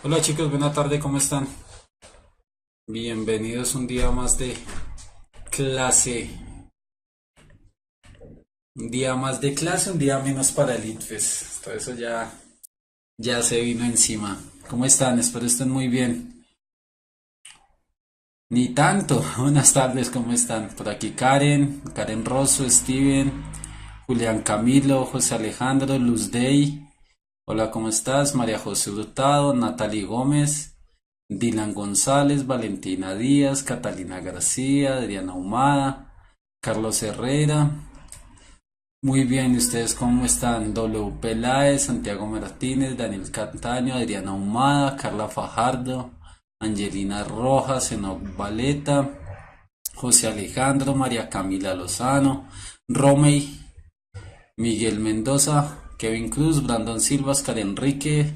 Hola chicos, buena tarde, ¿cómo están? Bienvenidos un día más de clase. Un día más de clase, un día menos para el ITFES. Todo eso ya se vino encima. ¿Cómo están? Espero estén muy bien. Ni tanto. Buenas tardes, ¿cómo están? Por aquí Karen Rosso, Steven, Julián Camilo, José Alejandro, Luz Day. Hola, ¿cómo estás? María José Hurtado, Natalie Gómez, Dylan González, Valentina Díaz, Catalina García, Adriana Humada, Carlos Herrera. Muy bien, ¿y ustedes cómo están? W. Peláez, Santiago Martínez, Daniel Cantaño, Adriana Humada, Carla Fajardo, Angelina Rojas, Enoc Valeta, José Alejandro, María Camila Lozano, Romey, Miguel Mendoza, Kevin Cruz, Brandon Silva, Oscar Enrique,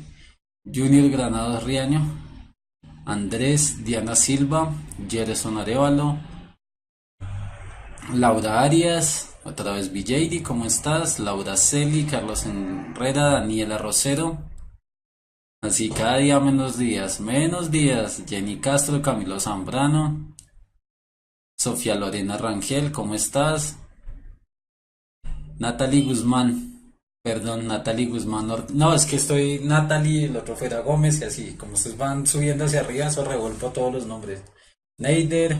Junior Granados Riaño, Andrés, Diana Silva, Jerson Arevalo, Laura Arias, otra vez BJD, ¿cómo estás? Laura Celi, Carlos Herrera, Daniela Rosero. Así cada día menos días. Jenny Castro, Camilo Zambrano, Sofía Lorena Rangel, ¿cómo estás? Natalie Guzmán, perdón, Natalie Guzmán. No, es que estoy Natalie, el otro fuera Gómez y así, como ustedes van subiendo hacia arriba, eso revuelvo todos los nombres. Neider,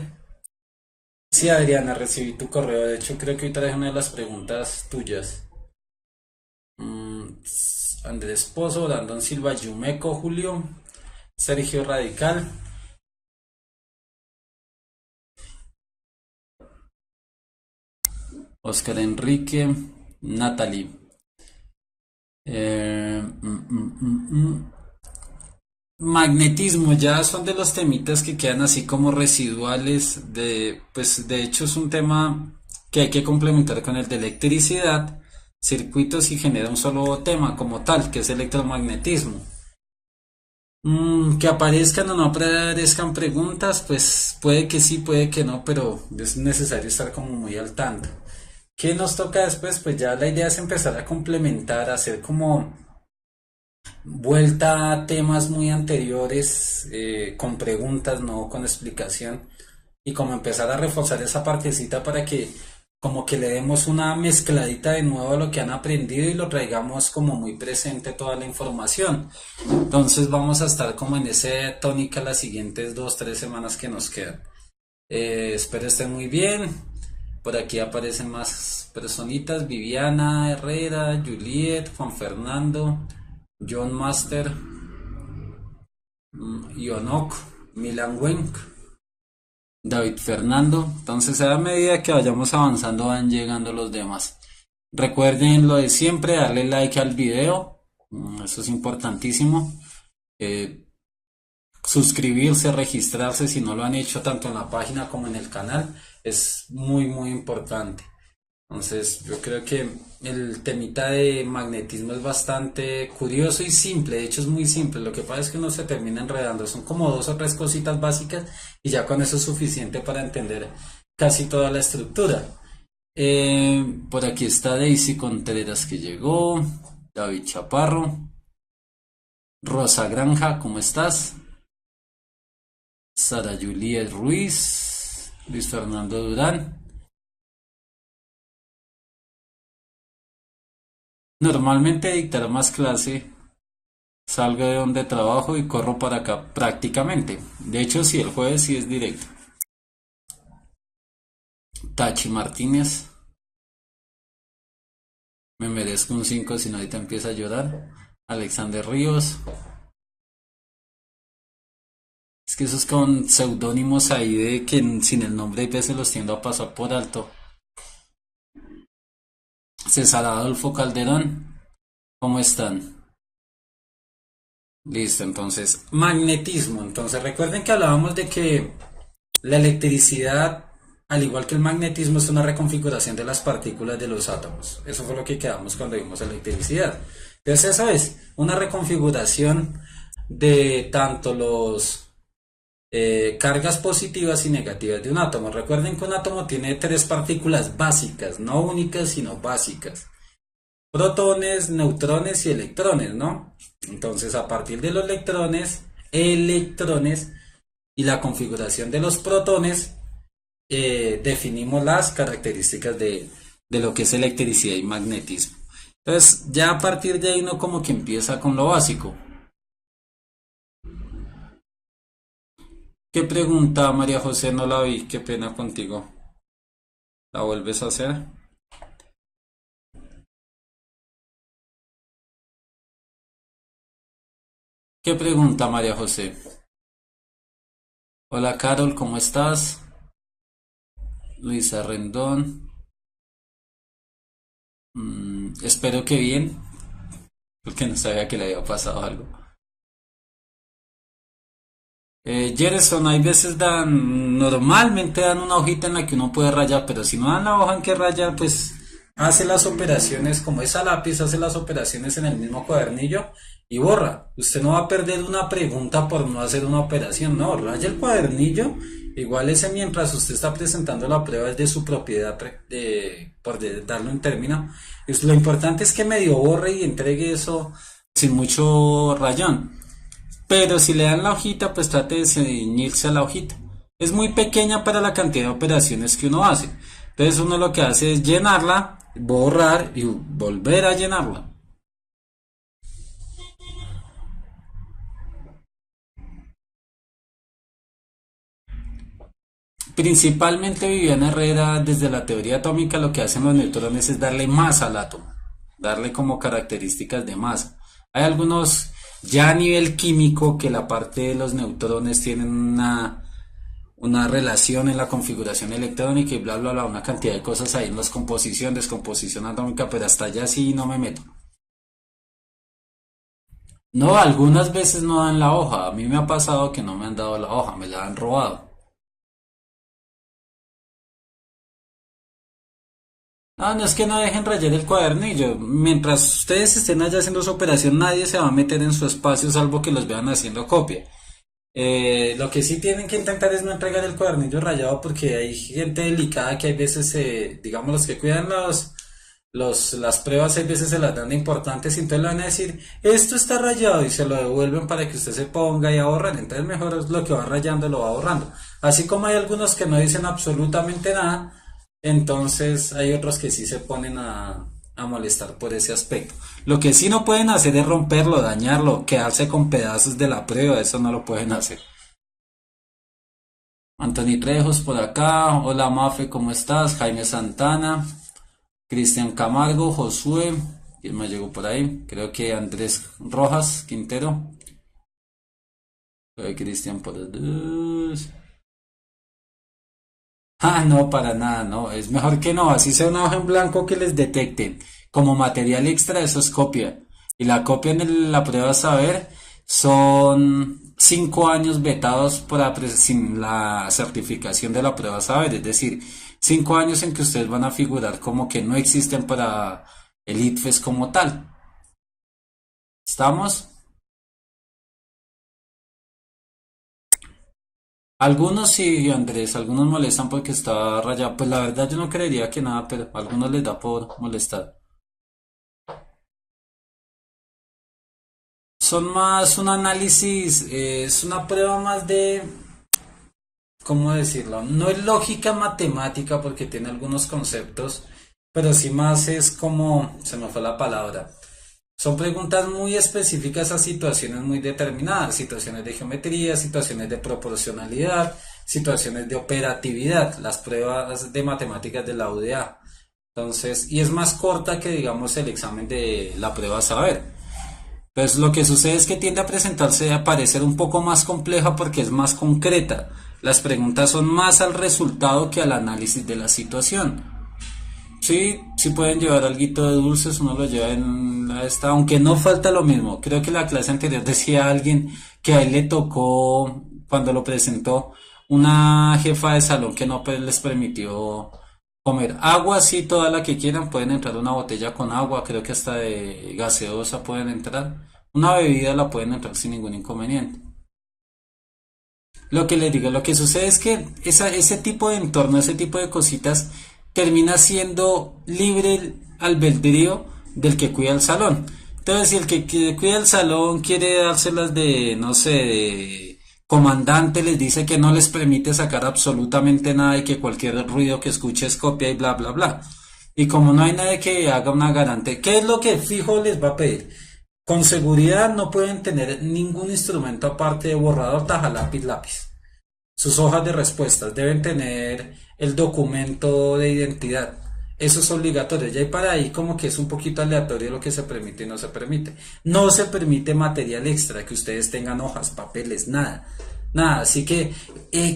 sí, Adriana, recibí tu correo. De hecho, creo que hoy traje una de las preguntas tuyas. Mm, Andrés Pozo, Brandon Silva, Yumeco, Julio, Sergio Radical, Oscar Enrique, Natalie. Magnetismo, ya son de los temitas que quedan así como residuales pues de hecho es un tema que hay que complementar con el de electricidad, circuitos y genera un solo tema como tal, que es electromagnetismo. Que aparezcan o no aparezcan preguntas, pues puede que sí, puede que no, pero es necesario estar como muy al tanto. ¿Qué nos toca después? Pues ya la idea es empezar a complementar, a hacer como vuelta a temas muy anteriores, con preguntas, no con explicación, y como empezar a reforzar esa partecita para que como que le demos una mezcladita de nuevo a lo que han aprendido y lo traigamos como muy presente toda la información. Entonces vamos a estar como en esa tónica las siguientes 2, 3 semanas que nos quedan. Espero estén muy bien. Por aquí aparecen más personitas: Viviana Herrera, Juliet, Juan Fernando, John Master, Ionok, Milan Wenk, David Fernando. Entonces a medida que vayamos avanzando van llegando los demás. Recuerden lo de siempre, darle like al video, eso es importantísimo. Eh, Suscribirse, registrarse si no lo han hecho tanto en la página como en el canal, es muy importante. Entonces, yo creo que el temita de magnetismo es bastante curioso y simple, de hecho es muy simple, lo que pasa es que uno se termina enredando, son como 2 o 3 cositas básicas y ya con eso es suficiente para entender casi toda la estructura. Por aquí está Daisy Contreras que llegó, David Chaparro, Rosa Granja, ¿cómo estás? Sara Juliet Ruiz, Luis Fernando Durán. Normalmente dictar más clase, salgo de donde trabajo y corro para acá prácticamente. De hecho, sí, el jueves sí es directo. Tachi Martínez, me merezco un 5 si no ahorita empieza a llorar. Alexander Ríos, es que esos con seudónimos ahí de que sin el nombre IP se los tiendo a pasar por alto. César Adolfo Calderón, ¿cómo están? Listo, entonces, magnetismo. Entonces, recuerden que hablábamos de que la electricidad, al igual que el magnetismo, es una reconfiguración de las partículas de los átomos. Eso fue lo que quedamos cuando vimos electricidad. Entonces, eso es una reconfiguración de tanto los cargas positivas y negativas de un átomo. Recuerden que un átomo tiene 3 partículas básicas, no únicas, sino básicas: protones, neutrones y electrones, ¿no? Entonces, a partir de los electrones electrones y la configuración de los protones, definimos las características de lo que es electricidad y magnetismo. Entonces, ya a partir de ahí uno como que empieza con lo básico. ¿Qué pregunta, María José? No la vi, qué pena contigo. ¿La vuelves a hacer? ¿Qué pregunta, María José? Hola, Carol, ¿cómo estás? Luisa Rendón. Espero que bien, porque no sabía que le había pasado algo. Jerison, hay veces normalmente dan una hojita en la que uno puede rayar, pero si no dan la hoja en que rayar, pues hace las operaciones, como es a lápiz, hace las operaciones en el mismo cuadernillo y borra. Usted no va a perder una pregunta por no hacer una operación, no, raya el cuadernillo, igual ese mientras usted está presentando la prueba es de su propiedad, darle un término. Lo importante es que medio borre y entregue eso sin mucho rayón. Pero si le dan la hojita, pues trate de ceñirse a la hojita. Es muy pequeña para la cantidad de operaciones que uno hace. Entonces uno lo que hace es llenarla, borrar y volver a llenarla. Principalmente Viviana Herrera, desde la teoría atómica, lo que hacen los neutrones es darle masa al átomo, darle como características de masa. Hay algunos ya a nivel químico que la parte de los neutrones tienen una relación en la configuración electrónica y bla bla bla, una cantidad de cosas ahí en la composición, descomposición atómica, pero hasta allá sí no me meto. No, algunas veces no dan la hoja, a mí me ha pasado que no me han dado la hoja, me la han robado. Ah, no es que no dejen rayar el cuadernillo. Mientras ustedes estén allá haciendo su operación, nadie se va a meter en su espacio salvo que los vean haciendo copia. Lo que sí tienen que intentar es no entregar el cuadernillo rayado porque hay gente delicada que hay veces, digamos, los que cuidan las pruebas, hay veces se las dan de importantes y entonces le van a decir, esto está rayado y se lo devuelven para que usted se ponga y ahorren. Entonces mejor es lo que va rayando, lo va ahorrando. Así como hay algunos que no dicen absolutamente nada, entonces hay otros que sí se ponen a molestar por ese aspecto. Lo que sí no pueden hacer es romperlo, dañarlo, quedarse con pedazos de la prueba, eso no lo pueden hacer. Anthony Trejos por acá, hola Mafe, ¿cómo estás? Jaime Santana, Cristian Camargo, Josué, ¿quién más llegó por ahí? Creo que Andrés Rojas, Quintero, Cristian por dos. Ah, no, para nada, no. Es mejor que no. Así sea una hoja en blanco que les detecten. Como material extra, eso es copia. Y la copia en la prueba saber son 5 años vetados sin la certificación de la prueba saber. Es decir, 5 años en que ustedes van a figurar como que no existen para el ITFES como tal. ¿Estamos? Algunos sí, Andrés, algunos molestan porque está rayado. Pues la verdad yo no creería que nada, pero a algunos les da por molestar. Son más un análisis, es una prueba más de, ¿cómo decirlo? No es lógica matemática porque tiene algunos conceptos, pero sí más es como, se me fue la palabra. Son preguntas muy específicas a situaciones muy determinadas, situaciones de geometría, situaciones de proporcionalidad, situaciones de operatividad, las pruebas de matemáticas de la UDA. Entonces, y es más corta que digamos el examen de la prueba saber. Pues lo que sucede es que tiende a presentarse a parecer un poco más compleja porque es más concreta. Las preguntas son más al resultado que al análisis de la situación. Sí, sí pueden llevar alguito de dulces, uno lo lleva en esta, aunque no falta lo mismo. Creo que la clase anterior decía alguien que a él le tocó, cuando lo presentó, una jefa de salón que no les permitió comer agua, sí, toda la que quieran, pueden entrar una botella con agua, creo que hasta de gaseosa pueden entrar. Una bebida la pueden entrar sin ningún inconveniente. Lo que les digo, lo que sucede es que ese tipo de entorno, ese tipo de cositas, termina siendo libre el albedrío del que cuida el salón. Entonces, si el que cuida el salón quiere dárselas de, no sé, de comandante, les dice que no les permite sacar absolutamente nada y que cualquier ruido que escuche es copia y bla, bla, bla. Y como no hay nadie que haga una garante, ¿qué es lo que fijo les va a pedir? Con seguridad no pueden tener ningún instrumento aparte de borrador, taja, lápiz, lápiz. Sus hojas de respuestas deben tener el documento de identidad. Eso es obligatorio. Ya hay para ahí como que es un poquito aleatorio lo que se permite y no se permite. No se permite material extra, que ustedes tengan hojas, papeles, nada. Nada, así que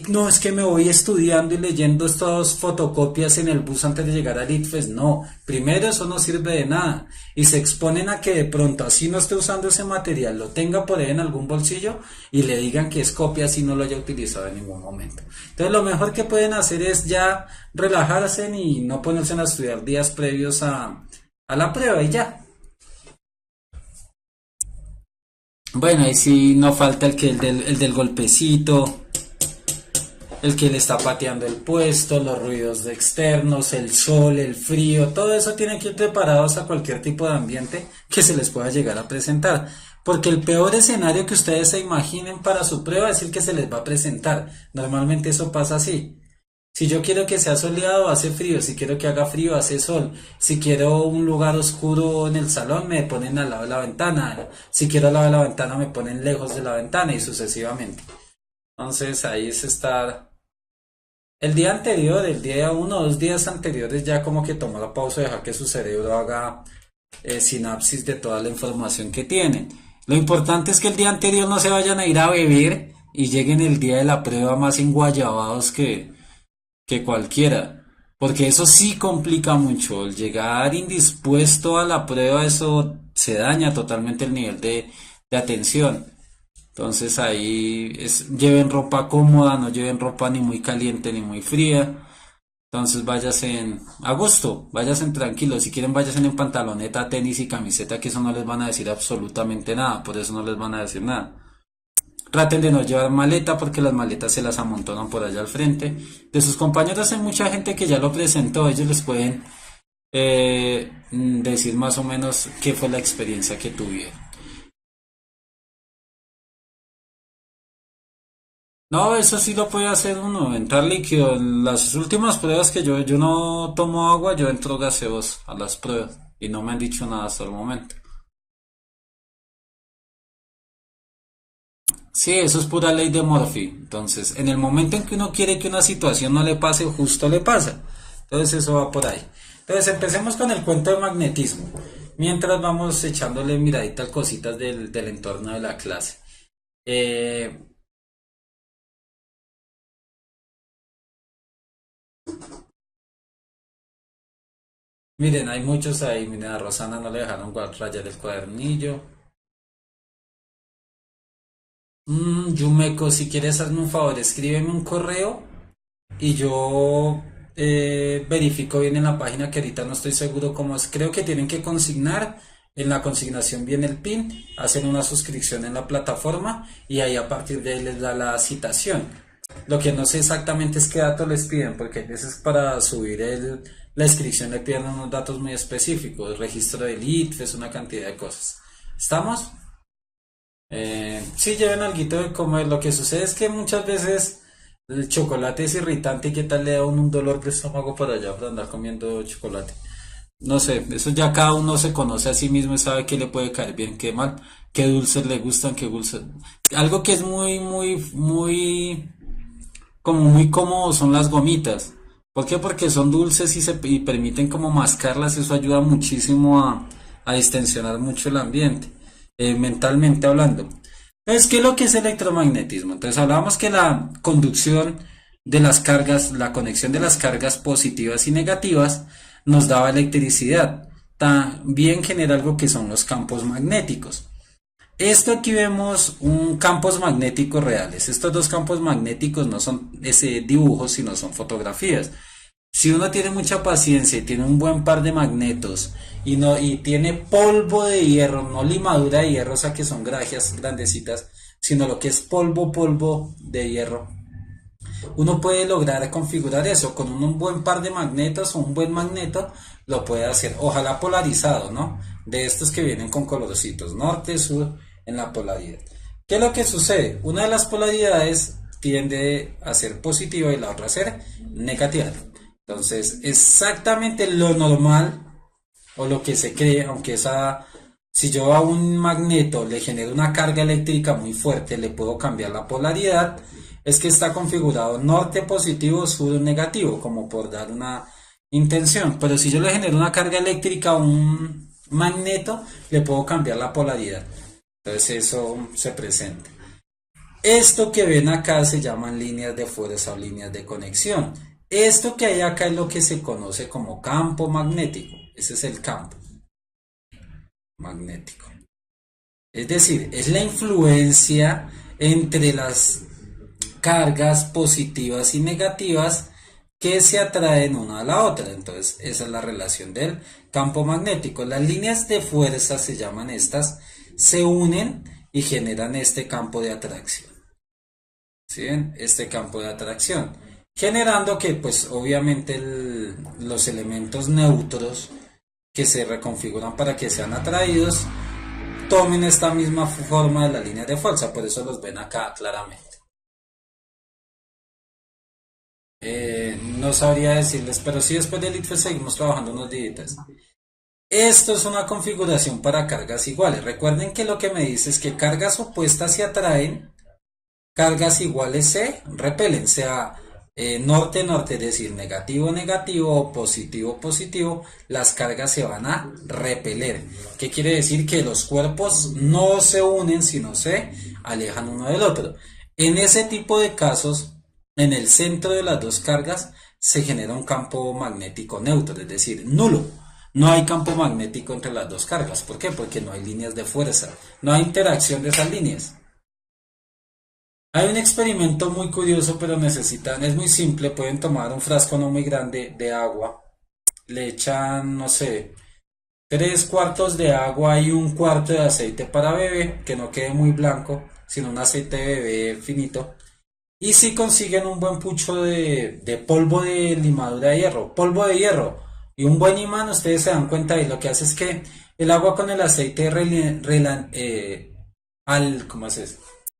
no es que me voy estudiando y leyendo estas fotocopias en el bus antes de llegar al ITFES. No, primero eso no sirve de nada. Y se exponen a que de pronto, así no esté usando ese material, lo tenga por ahí en algún bolsillo y le digan que es copia si no lo haya utilizado en ningún momento. Entonces lo mejor que pueden hacer es ya relajarse y no ponerse a estudiar días previos a la prueba y ya. Bueno, ahí sí no falta el del golpecito, el que le está pateando el puesto, los ruidos de externos, el sol, el frío, todo eso tienen que ir preparados a cualquier tipo de ambiente que se les pueda llegar a presentar. Porque el peor escenario que ustedes se imaginen para su prueba es el que se les va a presentar. Normalmente eso pasa así. Si yo quiero que sea soleado, hace frío. Si quiero que haga frío, hace sol. Si quiero un lugar oscuro en el salón, me ponen al lado de la ventana. Si quiero al lado de la ventana, me ponen lejos de la ventana y sucesivamente. Entonces ahí es estar el día anterior, el día 1 o 2 días anteriores, ya como que toma la pausa y dejar que su cerebro haga sinapsis de toda la información que tienen. Lo importante es que el día anterior no se vayan a ir a beber y lleguen el día de la prueba más enguayabados que cualquiera, porque eso sí complica mucho. El llegar indispuesto a la prueba, eso se daña totalmente el nivel de atención. Entonces ahí lleven ropa cómoda, no lleven ropa ni muy caliente ni muy fría. Entonces váyanse a gusto, váyanse tranquilos. Si quieren váyanse en pantaloneta, tenis y camiseta, que eso no les van a decir absolutamente nada, por eso no les van a decir nada. Traten de no llevar maleta porque las maletas se las amontonan por allá al frente. De sus compañeros hay mucha gente que ya lo presentó, ellos les pueden decir más o menos qué fue la experiencia que tuvieron. No, eso sí lo puede hacer uno, entrar líquido. En las últimas pruebas que yo no tomo agua, yo entro gaseoso a las pruebas y no me han dicho nada hasta el momento. Sí, eso es pura ley de Murphy. Entonces, en el momento en que uno quiere que una situación no le pase, justo le pasa. Entonces, eso va por ahí. Entonces, empecemos con el cuento de magnetismo. Mientras vamos echándole miradita a cositas del entorno de la clase. Eh, Miren, hay muchos ahí. Miren, a Rosana no le dejaron rayar el cuadernillo. Yumeco, si quieres hazme un favor, escríbeme un correo y yo verifico bien en la página que ahorita no estoy seguro cómo es. Creo que tienen que consignar, en la consignación viene el PIN, hacen una suscripción en la plataforma y ahí a partir de ahí les da la citación. Lo que no sé exactamente es qué datos les piden, porque a veces para subir la inscripción le piden unos datos muy específicos, registro del ITFES, una cantidad de cosas. ¿Estamos? Sí, lleven alguito de comer. Lo que sucede es que muchas veces el chocolate es irritante y qué tal le da un dolor de estómago por allá por andar comiendo chocolate. No sé, eso ya cada uno se conoce a sí mismo y sabe qué le puede caer bien, qué mal, qué dulces le gustan, qué dulces. Algo que es como muy cómodo son las gomitas. ¿Por qué? Porque son dulces y permiten como mascarlas, eso ayuda muchísimo a distensionar mucho el ambiente, mentalmente hablando. Entonces, ¿qué es lo que es electromagnetismo? Entonces, hablábamos que la conducción de las cargas, la conexión de las cargas positivas y negativas nos daba electricidad. También genera algo que son los campos magnéticos. Esto aquí vemos un campos magnéticos reales. Estos dos campos magnéticos no son ese dibujo, sino son fotografías. Si uno tiene mucha paciencia y tiene un buen par de magnetos y tiene polvo de hierro, no limadura de hierro, o sea que son grajias grandecitas, sino lo que es polvo de hierro. uno puede lograr configurar eso con un buen par de magnetos o un buen magneto, lo puede hacer, ojalá polarizado, ¿no? De estos que vienen con colorcitos, norte, sur, en la polaridad. ¿Qué es lo que sucede? Una de las polaridades tiende a ser positiva y la otra a ser negativa. Entonces, exactamente lo normal o lo que se cree, aunque si yo a un magneto le genero una carga eléctrica muy fuerte, le puedo cambiar la polaridad, es que está configurado norte positivo, sur negativo, como por dar una intención. Pero si yo le genero una carga eléctrica a un magneto, le puedo cambiar la polaridad. Entonces eso se presenta. Esto que ven acá se llaman líneas de fuerza o líneas de conexión. Esto que hay acá es lo que se conoce como campo magnético. Ese es el campo magnético. Es decir, es la influencia entre las cargas positivas y negativas que se atraen una a la otra. Entonces, esa es la relación del campo magnético. Las líneas de fuerza se llaman estas, se unen y generan este campo de atracción. ¿Sí ven? Este campo de atracción. Generando que, pues, obviamente los elementos neutros que se reconfiguran para que sean atraídos tomen esta misma forma de la línea de fuerza. Por eso los ven acá claramente. No sabría decirles, pero sí después del ITFE seguimos trabajando unos días. Esto es una configuración para cargas iguales. Recuerden que lo que me dice es que cargas opuestas se atraen, cargas iguales se repelen, sea norte-norte, es decir, negativo-negativo o positivo-positivo, las cargas se van a repeler. ¿Qué quiere decir? Que los cuerpos no se unen, sino se alejan uno del otro. En ese tipo de casos, en el centro de las dos cargas se genera un campo magnético neutro, es decir, nulo. No hay campo magnético entre las dos cargas. ¿Por qué? Porque no hay líneas de fuerza. No hay interacción de esas líneas. Hay un experimento muy curioso, pero es muy simple. Pueden tomar un frasco no muy grande de agua. Le echan, no sé, 3 cuartos de agua y un cuarto de aceite para bebé, que no quede muy blanco, sino un aceite de bebé finito. Y si consiguen un buen pucho de polvo de limadura de hierro, polvo de hierro y un buen imán, ustedes se dan cuenta y lo que hace es que el agua con el aceite ¿cómo es eso?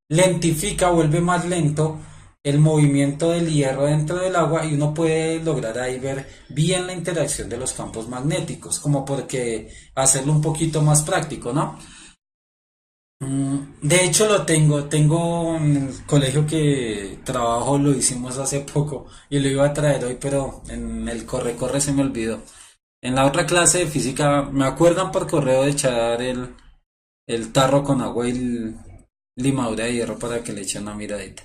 Lentifica, vuelve más lento el movimiento del hierro dentro del agua y uno puede lograr ahí ver bien la interacción de los campos magnéticos, como porque hacerlo un poquito más práctico, ¿no? De hecho lo tengo en el colegio que trabajo, lo hicimos hace poco y lo iba a traer hoy, pero en el corre-corre se me olvidó. En la otra clase de física me acuerdan por correo de echar el tarro con agua y limadura de hierro para que le eche una miradita.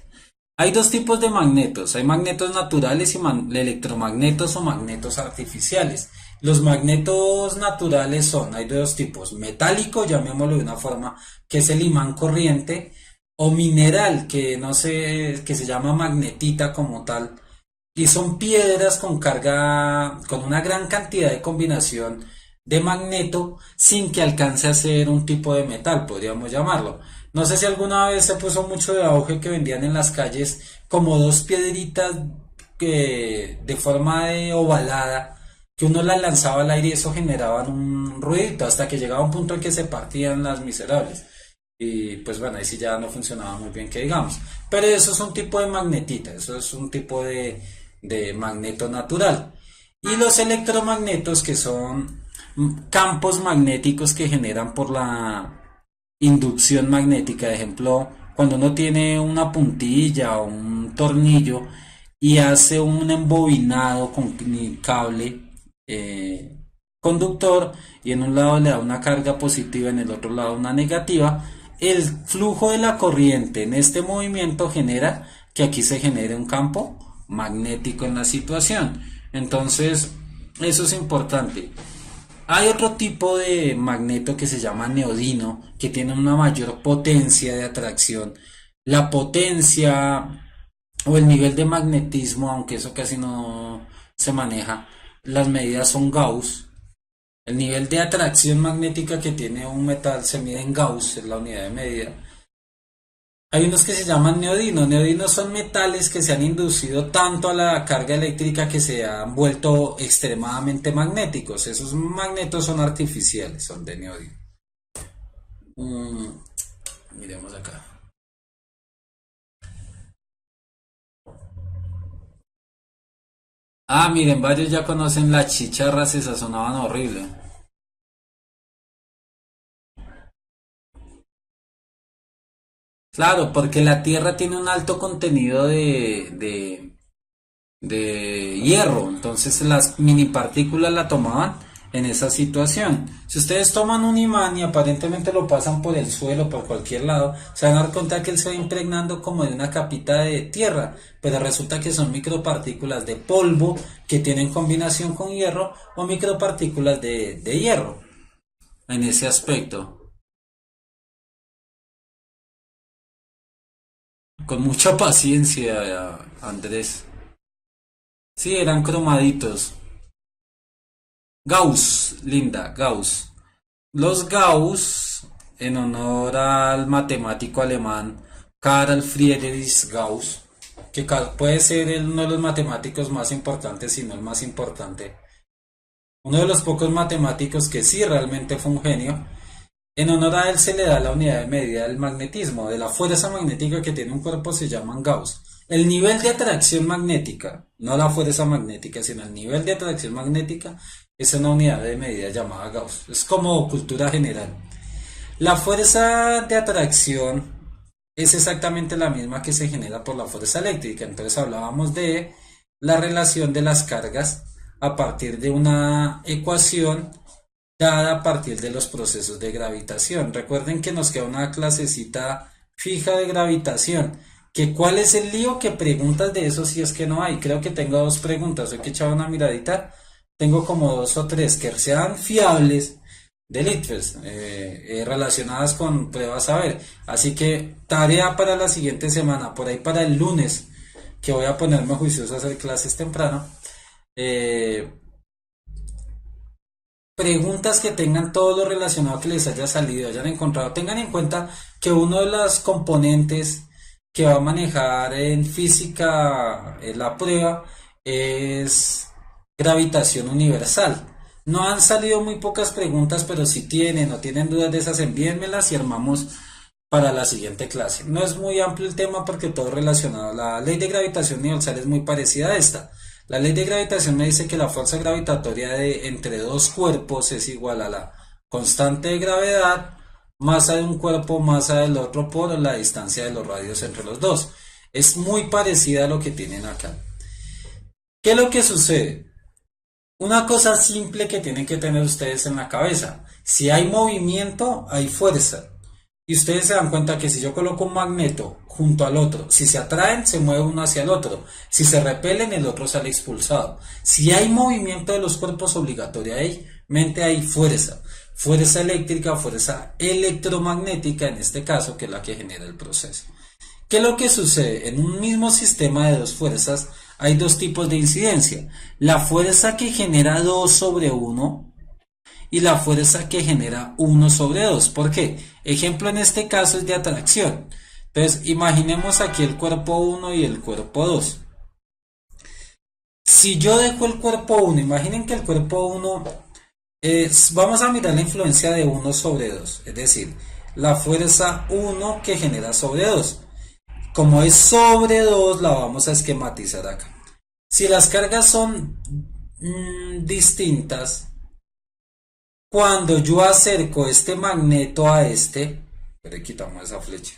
Hay dos tipos de magnetos, hay magnetos naturales y electromagnetos o magnetos artificiales. Los magnetos naturales hay de dos tipos, metálico, llamémoslo de una forma, que es el imán corriente, o mineral, que no sé, que se llama magnetita como tal, y son piedras con carga, con una gran cantidad de combinación de magneto sin que alcance a ser un tipo de metal, podríamos llamarlo. No sé si alguna vez se puso mucho de auge que vendían en las calles como dos piedritas de forma de ovalada, que uno las lanzaba al aire y eso generaban un ruidito hasta que llegaba un punto en que se partían las miserables. Y pues bueno, ahí sí ya no funcionaba muy bien que digamos. Pero eso es un tipo de magnetita, eso es un tipo de magneto natural. Y los electromagnetos, que son campos magnéticos que generan por la inducción magnética. De ejemplo, cuando uno tiene una puntilla o un tornillo y hace un embobinado con cable conductor y en un lado le da una carga positiva, en el otro lado una negativa, el flujo de la corriente en este movimiento genera que aquí se genere un campo magnético en la situación. Entonces, eso es importante. Hay otro tipo de magneto que se llama neodino, que tiene una mayor potencia de atracción. La potencia o el nivel de magnetismo, aunque eso casi no se maneja, las medidas son Gauss. El nivel de atracción magnética que tiene un metal se mide en Gauss, es la unidad de medida. Hay unos que se llaman neodinos. Neodinos son metales que se han inducido tanto a la carga eléctrica que se han vuelto extremadamente magnéticos. Esos magnetos son artificiales, son de neodino. Mm, miremos acá. Ah, miren, varios ya conocen las chicharras, se sazonaban horrible. Claro, porque la Tierra tiene un alto contenido de hierro, entonces las mini partículas la tomaban en esa situación. Si ustedes toman un imán y aparentemente lo pasan por el suelo, por cualquier lado, se van a dar cuenta que él se va impregnando como de una capita de tierra, pero resulta que son micropartículas de polvo que tienen combinación con hierro o micropartículas de hierro en ese aspecto. Con mucha paciencia, Andrés. Sí, eran cromaditos. Gauss, Linda, Gauss. Los Gauss, en honor al matemático alemán Carl Friedrich Gauss, que puede ser uno de los matemáticos más importantes, si no el más importante, uno de los pocos matemáticos que sí realmente fue un genio. En honor a él se le da la unidad de medida del magnetismo, de la fuerza magnética que tiene un cuerpo, se llaman Gauss. El nivel de atracción magnética, no la fuerza magnética, sino el nivel de atracción magnética, es una unidad de medida llamada Gauss. Es como cultura general. La fuerza de atracción es exactamente la misma que se genera por la fuerza eléctrica. Entonces hablábamos de la relación de las cargas a partir de una ecuación dada a partir de los procesos de gravitación. Recuerden que nos queda una clasecita fija de gravitación. Que ¿cuál es el lío? Que preguntas de eso si es que no hay. Creo que tengo dos preguntas. Hoy que echaba una miradita, tengo como dos o tres que sean fiables de ITFES, relacionadas con pruebas a ver. Así que tarea para la siguiente semana, por ahí para el lunes, que voy a ponerme juicioso a hacer clases temprano. eh, Preguntas que tengan todo lo relacionado que les haya salido, hayan encontrado. Tengan en cuenta que uno de los componentes que va a manejar en física la prueba es gravitación universal. No han salido muy pocas preguntas, pero si tienen o tienen dudas de esas, envíenmelas y armamos para la siguiente clase. No es muy amplio el tema porque todo es relacionado. La ley de gravitación universal es muy parecida a esta. La ley de gravitación me dice que la fuerza gravitatoria de entre dos cuerpos es igual a la constante de gravedad, masa de un cuerpo, masa del otro por la distancia de los radios entre los dos. Es muy parecida a lo que tienen acá. ¿Qué es lo que sucede? Una cosa simple que tienen que tener ustedes en la cabeza. Si hay movimiento, hay fuerza. Y ustedes se dan cuenta que si yo coloco un magneto junto al otro, si se atraen, se mueve uno hacia el otro. Si se repelen, el otro sale expulsado. Si hay movimiento de los cuerpos, obligatoriamente hay fuerza. Fuerza eléctrica, fuerza electromagnética, en este caso, que es la que genera el proceso. ¿Qué es lo que sucede? En un mismo sistema de dos fuerzas hay dos tipos de incidencia. La fuerza que genera 2 sobre 1 y la fuerza que genera 1 sobre 2. ¿Por qué? Ejemplo en este caso es de atracción. Entonces, imaginemos aquí el cuerpo 1 y el cuerpo 2. Si yo dejo el cuerpo 1, imaginen que el cuerpo 1 es, vamos a mirar la influencia de 1 sobre 2, es decir, la fuerza 1 que genera sobre 2. Como es sobre 2, la vamos a esquematizar acá. Si las cargas son distintas, cuando yo acerco este magneto a este, le quitamos esa flecha.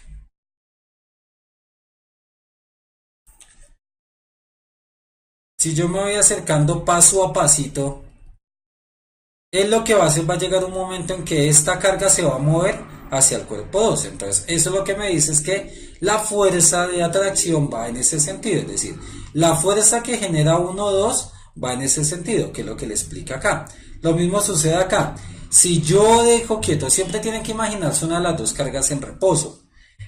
Si yo me voy acercando paso a pasito, él lo que va a hacer, va a llegar un momento en que esta carga se va a mover hacia el cuerpo 2. Entonces, eso lo que me dice es que la fuerza de atracción va en ese sentido. Es decir, la fuerza que genera 1, 2 va en ese sentido, que es lo que le explica acá. Lo mismo sucede acá. Si yo dejo quieto, siempre tienen que imaginarse una de las dos cargas en reposo.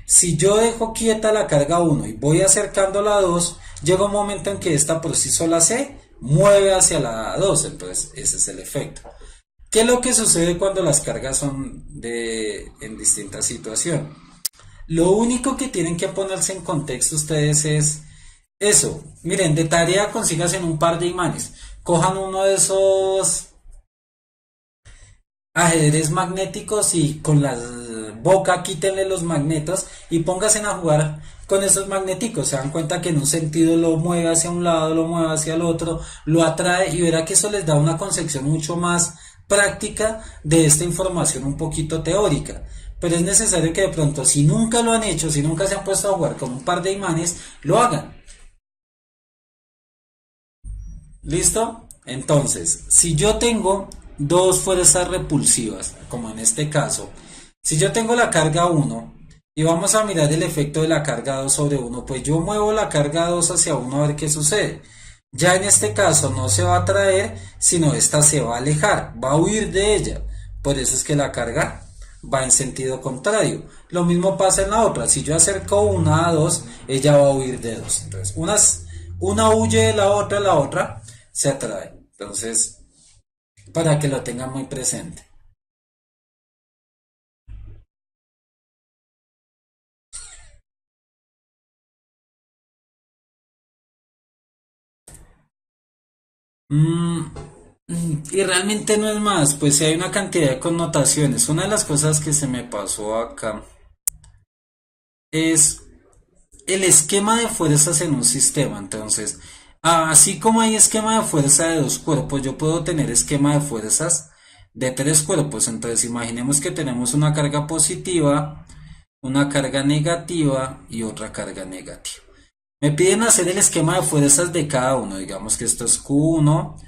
Si yo dejo quieta la carga 1 y voy acercando la 2, llega un momento en que esta por sí sola se mueve hacia la 2. Entonces, ese es el efecto. ¿Qué es lo que sucede cuando las cargas son en distinta situación? Lo único que tienen que ponerse en contexto ustedes es eso. Miren, de tarea consigas en un par de imanes. Cojan uno de esos ajedrez magnéticos y con la boca quítenle los magnetos y pónganse a jugar con esos magnéticos. Se dan cuenta que en un sentido lo mueve hacia un lado, lo mueve hacia el otro, lo atrae y verá que eso les da una concepción mucho más práctica de esta información un poquito teórica. Pero es necesario que de pronto, si nunca lo han hecho, si nunca se han puesto a jugar con un par de imanes, lo hagan. ¿Listo? Entonces, si yo tengo dos fuerzas repulsivas, como en este caso, si yo tengo la carga 1 y vamos a mirar el efecto de la carga 2 sobre 1, pues yo muevo la carga 2 hacia 1 a ver qué sucede. Ya en este caso no se va a atraer, sino esta se va a alejar, va a huir de ella. Por eso es que la carga va en sentido contrario. Lo mismo pasa en la otra. Si yo acerco una a 2, ella va a huir de 2. Entonces, una huye de la otra se atrae. Entonces, para que lo tengan muy presente. Mm, y realmente no es más, pues si hay una cantidad de connotaciones. Una de las cosas que se me pasó acá es el esquema de fuerzas en un sistema. Entonces, así como hay esquema de fuerza de dos cuerpos, yo puedo tener esquema de fuerzas de tres cuerpos. Entonces, imaginemos que tenemos una carga positiva, una carga negativa y otra carga negativa. Me piden hacer el esquema de fuerzas de cada uno. Digamos que esto es Q1,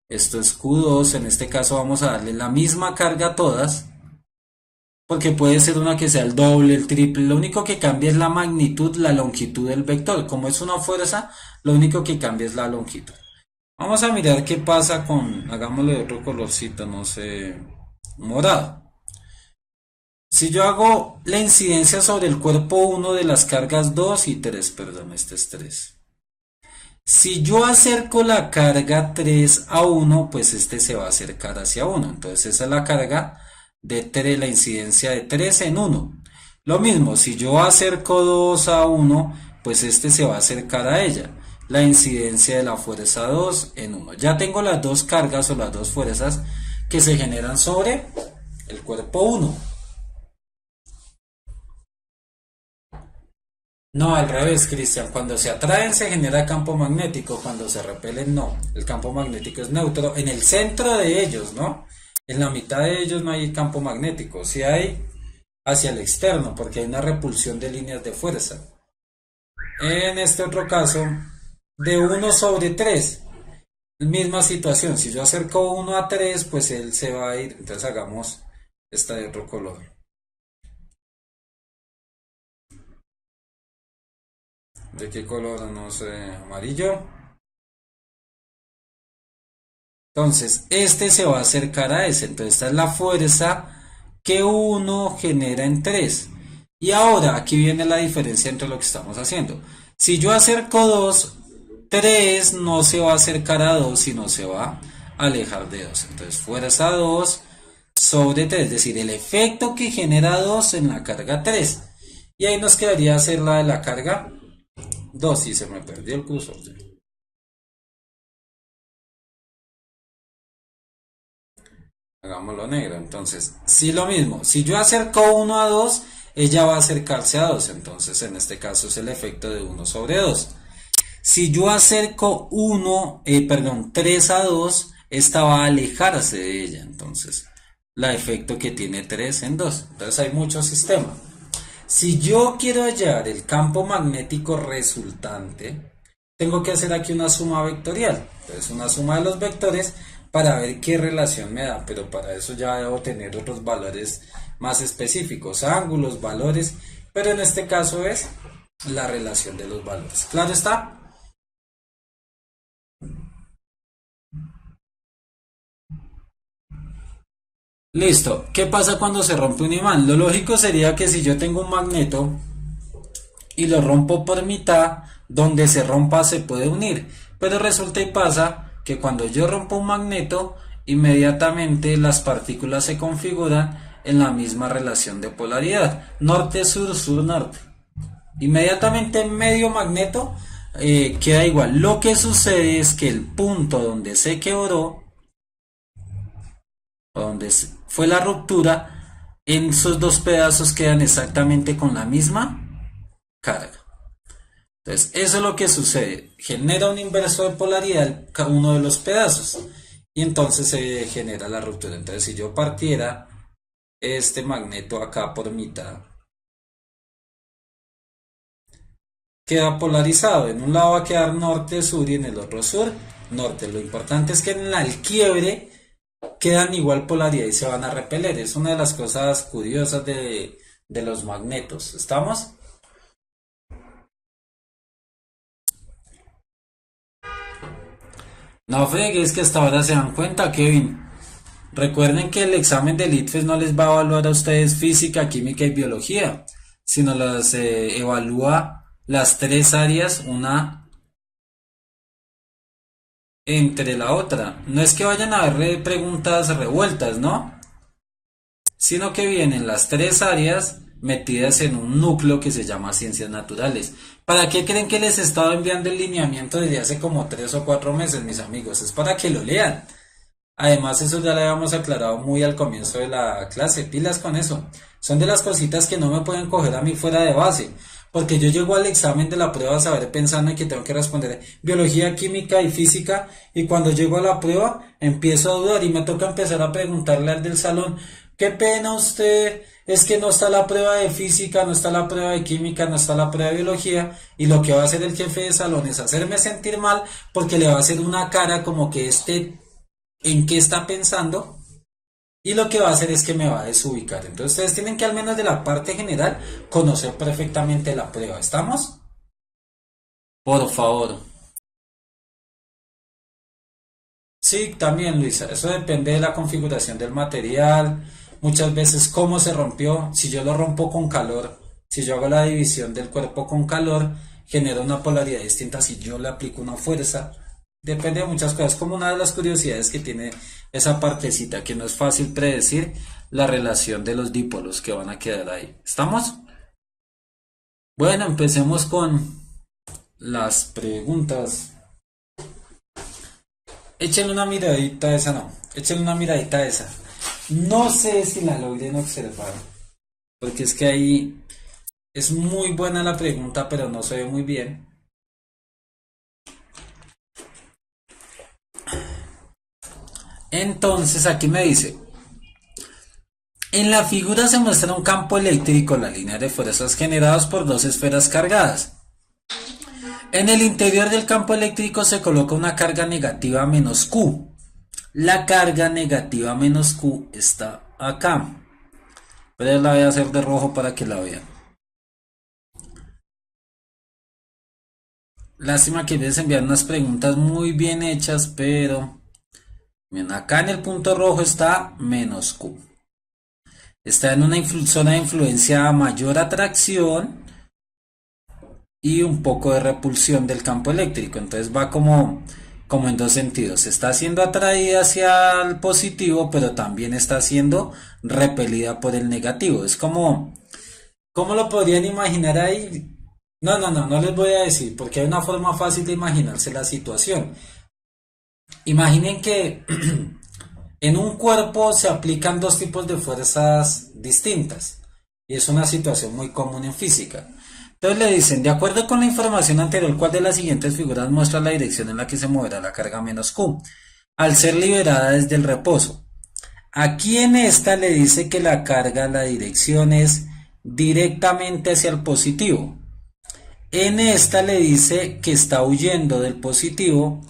esto es Q2. En este caso vamos a darle la misma carga a todas, porque puede ser una que sea el doble, el triple. Lo único que cambia es la magnitud, la longitud del vector. Como es una fuerza, lo único que cambia es la longitud. Vamos a mirar qué pasa con, hagámosle de otro colorcito, no sé, morado. Si yo hago la incidencia sobre el cuerpo 1 de las cargas 2 y 3, perdón, este es 3. Si yo acerco la carga 3 a 1, pues este se va a acercar hacia 1. Entonces esa es la carga de 3, la incidencia de 3 en 1. Lo mismo, si yo acerco 2 a 1, pues este se va a acercar a ella. La incidencia de la fuerza 2 en 1. Ya tengo las dos cargas o las dos fuerzas que se generan sobre el cuerpo 1. No, al revés, Cristian. Cuando se atraen se genera campo magnético, cuando se repelen no. El campo magnético es neutro en el centro de ellos, ¿no? En la mitad de ellos no hay campo magnético, sí hay hacia el externo, porque hay una repulsión de líneas de fuerza. En este otro caso, de 1/3, misma situación. Si yo acerco 1 a 3, pues él se va a ir. Entonces hagamos esta de otro color. ¿De qué color? No sé, amarillo. Entonces, este se va a acercar a ese. Entonces, esta es la fuerza que uno genera en 3. Y ahora, aquí viene la diferencia entre lo que estamos haciendo. Si yo acerco 2, 3 no se va a acercar a 2, sino se va a alejar de 2. Entonces, fuerza 2 sobre 3, es decir, el efecto que genera 2 en la carga 3. Y ahí nos quedaría hacer la de la carga 2, y se me perdió el cursor. Hagámoslo negro. Entonces, si lo mismo, si yo acerco 1 a 2, ella va a acercarse a 2. Entonces, en este caso es el efecto de 1 sobre 2. Si yo acerco 3 a 2, esta va a alejarse de ella. Entonces, la efecto que tiene 3 en 2. Entonces, hay muchos sistemas. Si yo quiero hallar el campo magnético resultante, tengo que hacer aquí una suma vectorial. Entonces, una suma de los vectores para ver qué relación me da, pero para eso ya debo tener otros valores más específicos, ángulos, valores, pero en este caso es la relación de los valores. ¿Claro está? Listo. ¿Qué pasa cuando se rompe un imán? Lo lógico sería que si yo tengo un magneto y lo rompo por mitad, donde se rompa se puede unir. Pero resulta y pasa que cuando yo rompo un magneto, inmediatamente las partículas se configuran en la misma relación de polaridad, norte-sur, sur-norte. Inmediatamente en medio magneto queda igual. Lo que sucede es que el punto donde se quebró, o donde fue la ruptura, en esos dos pedazos quedan exactamente con la misma carga. Entonces, eso es lo que sucede. Genera un inverso de polaridad en cada uno de los pedazos. Y entonces se genera la ruptura. Entonces, si yo partiera este magneto acá por mitad, queda polarizado. En un lado va a quedar norte-sur y en el otro sur-norte. Lo importante es que en el quiebre quedan igual polaridad y se van a repeler. Es una de las cosas curiosas de los magnetos. ¿Estamos? No fregues que hasta ahora se dan cuenta, Kevin. Recuerden que el examen del ITFES no les va a evaluar a ustedes física, química y biología, sino las evalúa las tres áreas, una entre la otra. No es que vayan a haber preguntas revueltas, ¿no? Sino que vienen las tres áreas metidas en un núcleo que se llama ciencias naturales. ¿Para qué creen que les he estado enviando el lineamiento desde hace como 3 o 4 meses, mis amigos? Es para que lo lean. Además, eso ya lo habíamos aclarado muy al comienzo de la clase. Pilas con eso. Son de las cositas que no me pueden coger a mí fuera de base. Porque yo llego al examen de la prueba a saber pensando en que tengo que responder biología, química y física. Y cuando llego a la prueba empiezo a dudar y me toca empezar a preguntarle al del salón: qué pena usted, es que no está la prueba de física, no está la prueba de química, no está la prueba de biología. Y lo que va a hacer el jefe de salón es hacerme sentir mal porque le va a hacer una cara como que en qué está pensando, y lo que va a hacer es que me va a desubicar. Entonces ustedes tienen que al menos de la parte general conocer perfectamente la prueba. ¿Estamos? Por favor. Sí, también Luisa, eso depende de la configuración del material, muchas veces cómo se rompió. Si yo lo rompo con calor, si yo hago la división del cuerpo con calor, genera una polaridad distinta si yo le aplico una fuerza. Depende de muchas cosas, como una de las curiosidades que tiene esa partecita, que no es fácil predecir la relación de los dipolos que van a quedar ahí. ¿Estamos? Bueno, empecemos con las preguntas. Échenle una miradita a esa, no. Échenle una miradita a esa. No sé si la logren observar, porque es que ahí es muy buena la pregunta, pero no se ve muy bien. Entonces aquí me dice: en la figura se muestra un campo eléctrico, la línea de fuerzas generadas por dos esferas cargadas. En el interior del campo eléctrico se coloca una carga negativa menos Q. La carga negativa menos Q está acá. Pero la voy a hacer de rojo para que la vean. Lástima que les enviar unas preguntas muy bien hechas, pero bien, acá en el punto rojo está menos Q. Está en una zona de influencia mayor atracción y un poco de repulsión del campo eléctrico. Entonces va como en dos sentidos. Está siendo atraída hacia el positivo, pero también está siendo repelida por el negativo. Es como, ¿cómo lo podrían imaginar ahí? No les voy a decir, porque hay una forma fácil de imaginarse la situación. Imaginen que en un cuerpo se aplican dos tipos de fuerzas distintas, y es una situación muy común en física. Entonces le dicen: de acuerdo con la información anterior, ¿cuál de las siguientes figuras muestra la dirección en la que se moverá la carga menos Q al ser liberada desde el reposo? Aquí en esta le dice que la carga, la dirección es directamente hacia el positivo. En esta le dice que está huyendo del positivo.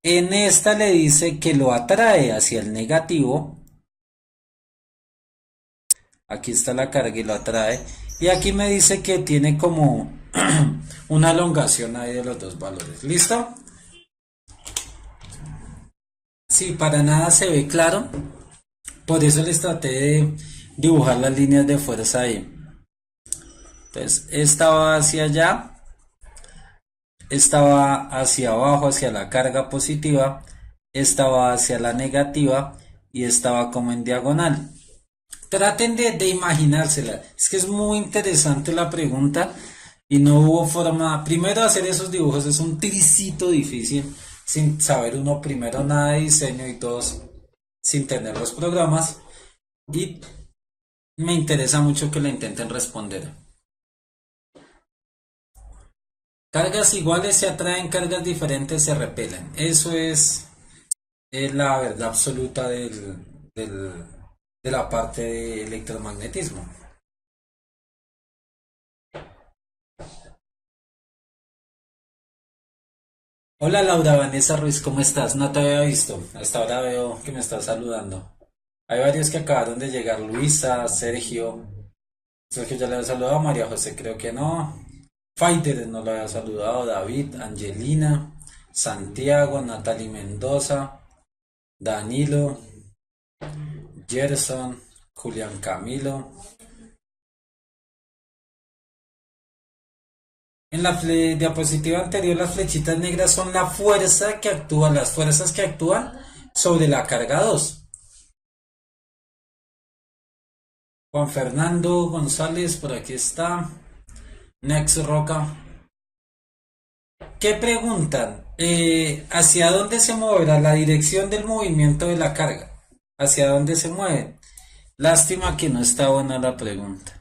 En esta le dice que lo atrae hacia el negativo. Aquí está la carga y lo atrae. Y aquí me dice que tiene como una elongación ahí de los dos valores. ¿Listo? Sí, para nada se ve claro. Por eso les traté de dibujar las líneas de fuerza ahí. Entonces, esta va hacia allá. Esta va hacia abajo, hacia la carga positiva. Esta va hacia la negativa. Y esta va como en diagonal. Traten de imaginársela. Es que es muy interesante la pregunta y no hubo forma. Primero, hacer esos dibujos es un tricito difícil sin saber uno primero nada de diseño y dos sin tener los programas. Y me interesa mucho que le intenten responder. Cargas iguales se atraen, cargas diferentes se repelen. Eso es la verdad absoluta de la parte de electromagnetismo. Hola Laura Vanessa Ruiz, ¿cómo estás? No te había visto. Hasta ahora veo que me estás saludando. Hay varios que acabaron de llegar. Luisa, Sergio. Sergio ya le había saludado. María José creo que no. Fighter no lo había saludado. David, Angelina, Santiago, Natalie Mendoza, Danilo, Gerson, Julián Camilo. En la diapositiva anterior, las flechitas negras son la fuerza que actúa, las fuerzas que actúan sobre la carga 2. Juan Fernando González, por aquí está. Nex Roca. ¿Qué preguntan? ¿Hacia dónde se moverá la dirección del movimiento de la carga? ¿Hacia dónde se mueve? Lástima que no está buena la pregunta.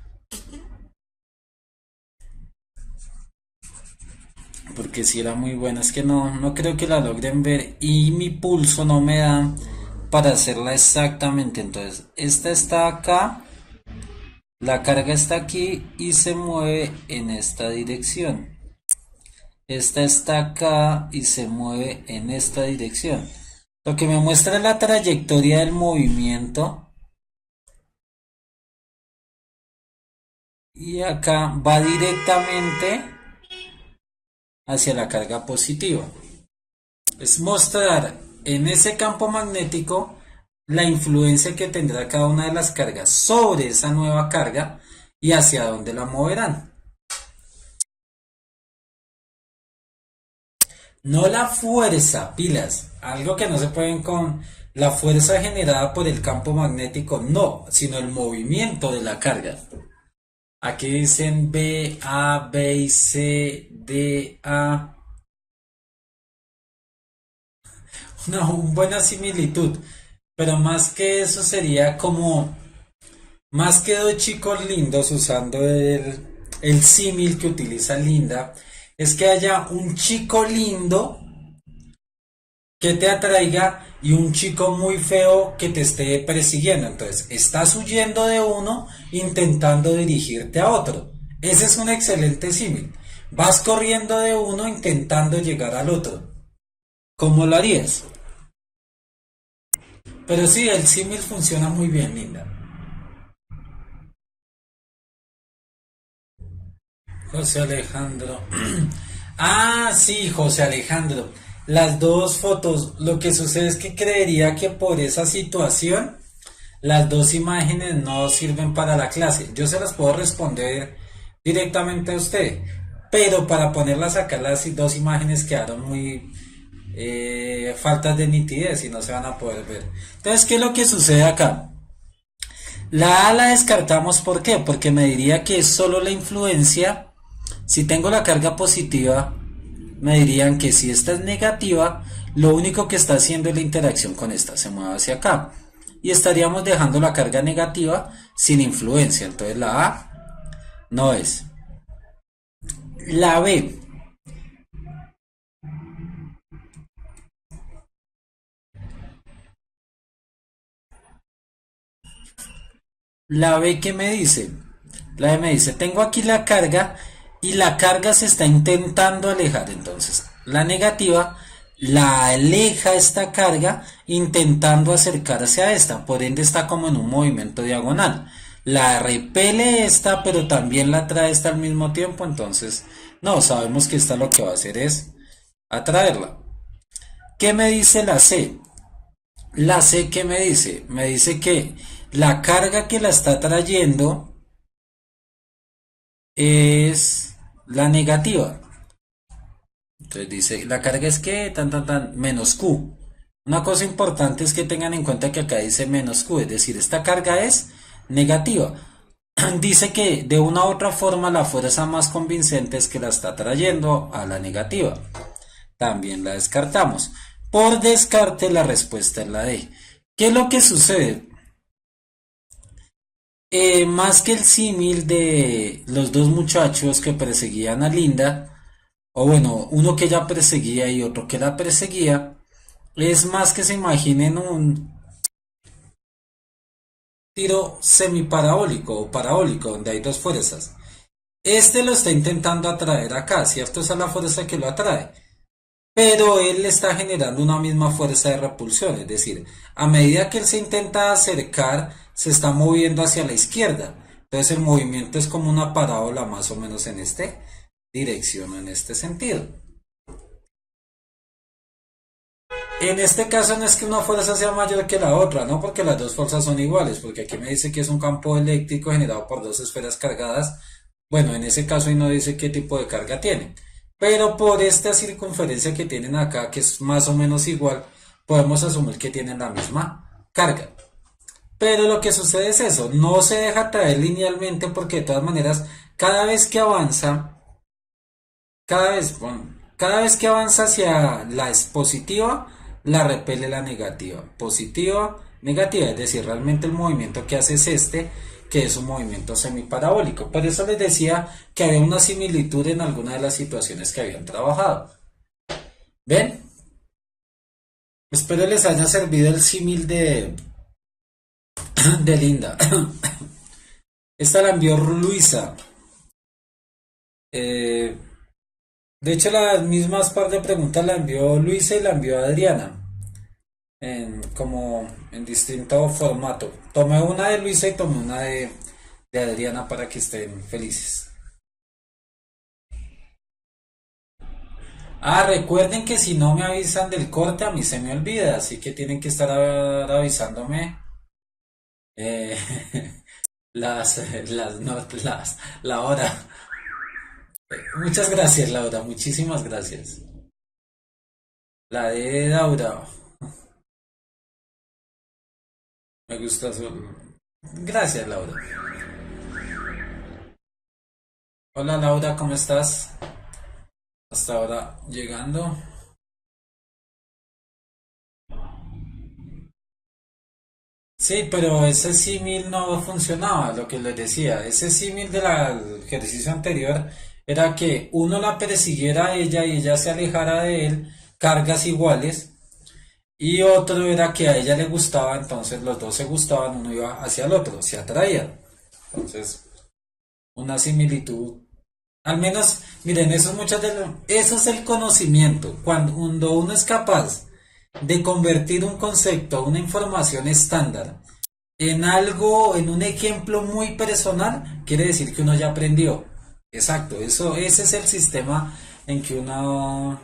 Porque si era muy buena, es que no creo que la logren ver y mi pulso no me da para hacerla exactamente. Entonces, esta está acá, la carga está aquí y se mueve en esta dirección. Esta está acá y se mueve en esta dirección. Lo que me muestra la trayectoria del movimiento y acá va directamente hacia la carga positiva. Es mostrar en ese campo magnético la influencia que tendrá cada una de las cargas sobre esa nueva carga y hacia dónde la moverán. No la fuerza, pilas, algo que no se pueden con la fuerza generada por el campo magnético, no, sino el movimiento de la carga. Aquí dicen B, A, B y C, D, A. Una buena similitud, pero más que eso sería como, más que dos chicos lindos usando el símil que utiliza Linda, es que haya un chico lindo que te atraiga y un chico muy feo que te esté persiguiendo. Entonces, estás huyendo de uno intentando dirigirte a otro. Ese es un excelente símil. Vas corriendo de uno intentando llegar al otro. ¿Cómo lo harías? Pero sí, el símil funciona muy bien, Linda. José Alejandro. Ah, sí, José Alejandro. Las dos fotos, lo que sucede es que creería que por esa situación las dos imágenes no sirven para la clase. Yo se las puedo responder directamente a usted, pero para ponerlas acá las dos imágenes quedaron muy faltas de nitidez y no se van a poder ver. Entonces, ¿qué es lo que sucede acá? La A la descartamos, ¿por qué? Porque me diría que es solo la influencia. Si tengo la carga positiva, me dirían que si esta es negativa, lo único que está haciendo es la interacción con esta, se mueve hacia acá. Y estaríamos dejando la carga negativa sin influencia. Entonces la A no es. La B. La B, ¿qué me dice? La B me dice, tengo aquí la carga y la carga se está intentando alejar. Entonces, la negativa la aleja esta carga intentando acercarse a esta. Por ende está como en un movimiento diagonal. La repele esta, pero también la atrae esta al mismo tiempo. Entonces, no, sabemos que esta lo que va a hacer es atraerla. ¿Qué me dice la C? La C, ¿qué me dice? Me dice que la carga que la está trayendo es la negativa. Entonces dice, la carga es que menos Q. Una cosa importante es que tengan en cuenta que acá dice menos Q, es decir, esta carga es negativa. Dice que de una u otra forma la fuerza más convincente es que la está trayendo a la negativa. También la descartamos. Por descarte la respuesta es la D. ¿Qué es lo que sucede? Más que el símil de los dos muchachos que perseguían a Linda, o bueno, uno que ella perseguía y otro que la perseguía, es más que se imaginen un tiro semiparabólico o parabólico donde hay dos fuerzas. Este lo está intentando atraer acá, ¿cierto? Esa es la fuerza que lo atrae. Pero él está generando una misma fuerza de repulsión, es decir, a medida que él se intenta acercar, se está moviendo hacia la izquierda. Entonces el movimiento es como una parábola más o menos en esta dirección o en este sentido. En este caso no es que una fuerza sea mayor que la otra, ¿no? Porque las dos fuerzas son iguales, porque aquí me dice que es un campo eléctrico generado por dos esferas cargadas. Bueno, en ese caso ahí no dice qué tipo de carga tiene. Pero por esta circunferencia que tienen acá, que es más o menos igual, podemos asumir que tienen la misma carga. Pero lo que sucede es eso, no se deja traer linealmente porque de todas maneras, cada vez que avanza, cada vez que avanza hacia la positiva, la repele la negativa. Positiva, negativa, es decir, realmente el movimiento que hace es este, que es un movimiento semiparabólico. Por eso les decía que había una similitud en algunas de las situaciones que habían trabajado. ¿Ven? Espero les haya servido el símil de Linda. Esta la envió Luisa. Eh, de hecho, las mismas par de preguntas la envió Luisa y la envió Adriana. Como en distinto formato. Tomé una de Luisa y tomé una de Adriana para que estén felices. Ah, recuerden que si no me avisan del corte, a mí se me olvida, así que tienen que estar avisándome eh, la hora. Muchas gracias, Laura, muchísimas gracias. La de Laura, me gusta su... Gracias, Laura. Hola, Laura, ¿cómo estás? Hasta ahora llegando. Sí, pero ese símil no funcionaba, lo que les decía. Ese símil del ejercicio anterior era que uno la persiguiera a ella y ella se alejara de él, cargas iguales, y otro era que a ella le gustaba, entonces los dos se gustaban, uno iba hacia el otro, se atraían. Entonces, una similitud. Al menos, miren, eso es eso es el conocimiento. Cuando uno es capaz de convertir un concepto, una información estándar, en algo, en un ejemplo muy personal, quiere decir que uno ya aprendió. Exacto, ese es el sistema en que uno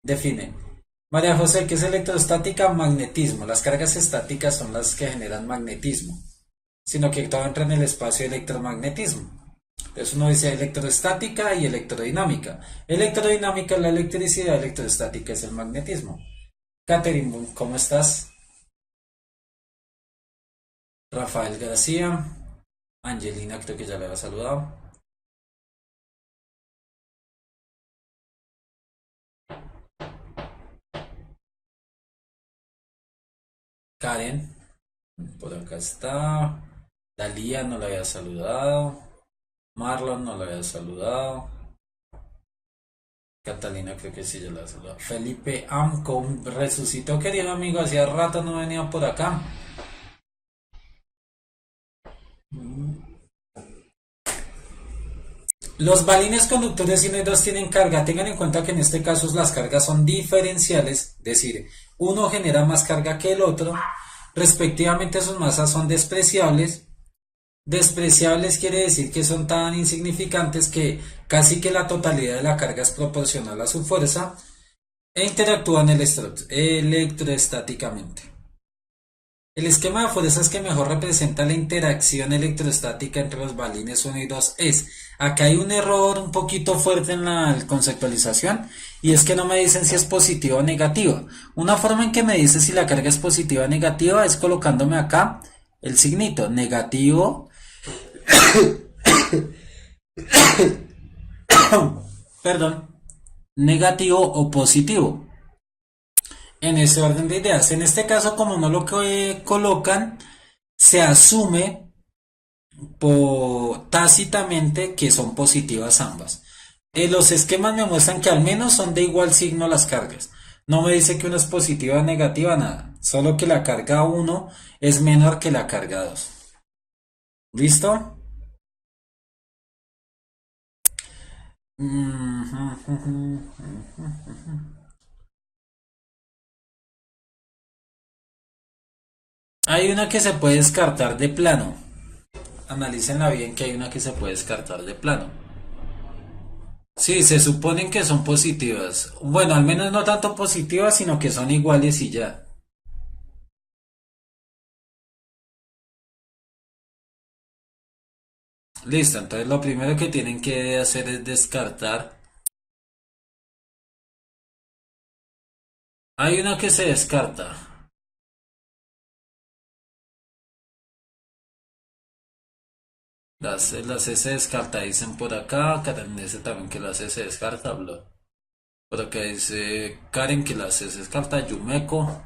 define. María José, ¿qué es electrostática? Magnetismo. Las cargas estáticas son las que generan magnetismo, sino que todo entra en el espacio de electromagnetismo. Entonces uno dice electrostática y electrodinámica. Electrodinámica es la electricidad, electrostática es el magnetismo. Catherine, ¿cómo estás? Rafael García, Angelina, creo que ya le había saludado. Karen, por acá está. Dalía no la había saludado. Marlon no la había saludado. Catalina creo que sí ya la había saludado. Felipe Amco, resucitó, querido amigo, hacía rato no venía por acá. Los balines conductores y neutros tienen carga. Tengan en cuenta que en este caso las cargas son diferenciales, es decir, uno genera más carga que el otro. Respectivamente sus masas son despreciables. Despreciables quiere decir que son tan insignificantes que casi que la totalidad de la carga es proporcional a su fuerza e interactúan electroestáticamente. El esquema de fuerzas que mejor representa la interacción electrostática entre los balines 1 y 2 es, acá hay un error un poquito fuerte en la conceptualización, y es que no me dicen si es positiva o negativa. Una forma en que me dice si la carga es positiva o negativa es colocándome acá el signito, negativo, perdón, negativo o positivo. En ese orden de ideas. En este caso, como no lo que colocan, se asume tácitamente que son positivas ambas. Los esquemas me muestran que al menos son de igual signo las cargas. No me dice que una es positiva o negativa, nada. Solo que la carga uno es menor que la carga 2. ¿Listo? Hay una que se puede descartar de plano. Analícenla bien que hay una que se puede descartar de plano. Sí, se suponen que son positivas. Bueno, al menos no tanto positivas, sino que son iguales y ya. Listo, entonces lo primero que tienen que hacer es descartar. Hay una que se descarta. Las C se descarta, dicen por acá. Karen dice también que la C se descarta. Bla. Por acá dice Karen que la C se descarta. Yumeko.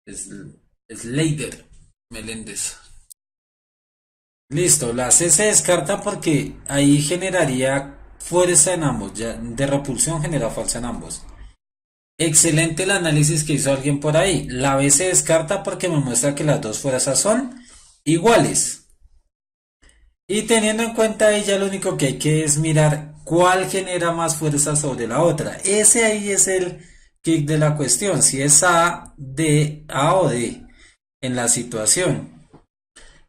Es, es Leider Meléndez. Listo, la C se descarta porque ahí generaría fuerza en ambos. Ya, de repulsión genera fuerza en ambos. Excelente el análisis que hizo alguien por ahí. La B se descarta porque me muestra que las dos fuerzas son iguales. Y teniendo en cuenta ella, lo único que hay que es mirar cuál genera más fuerza sobre la otra. Ese ahí es el kick de la cuestión. Si es A o D en la situación.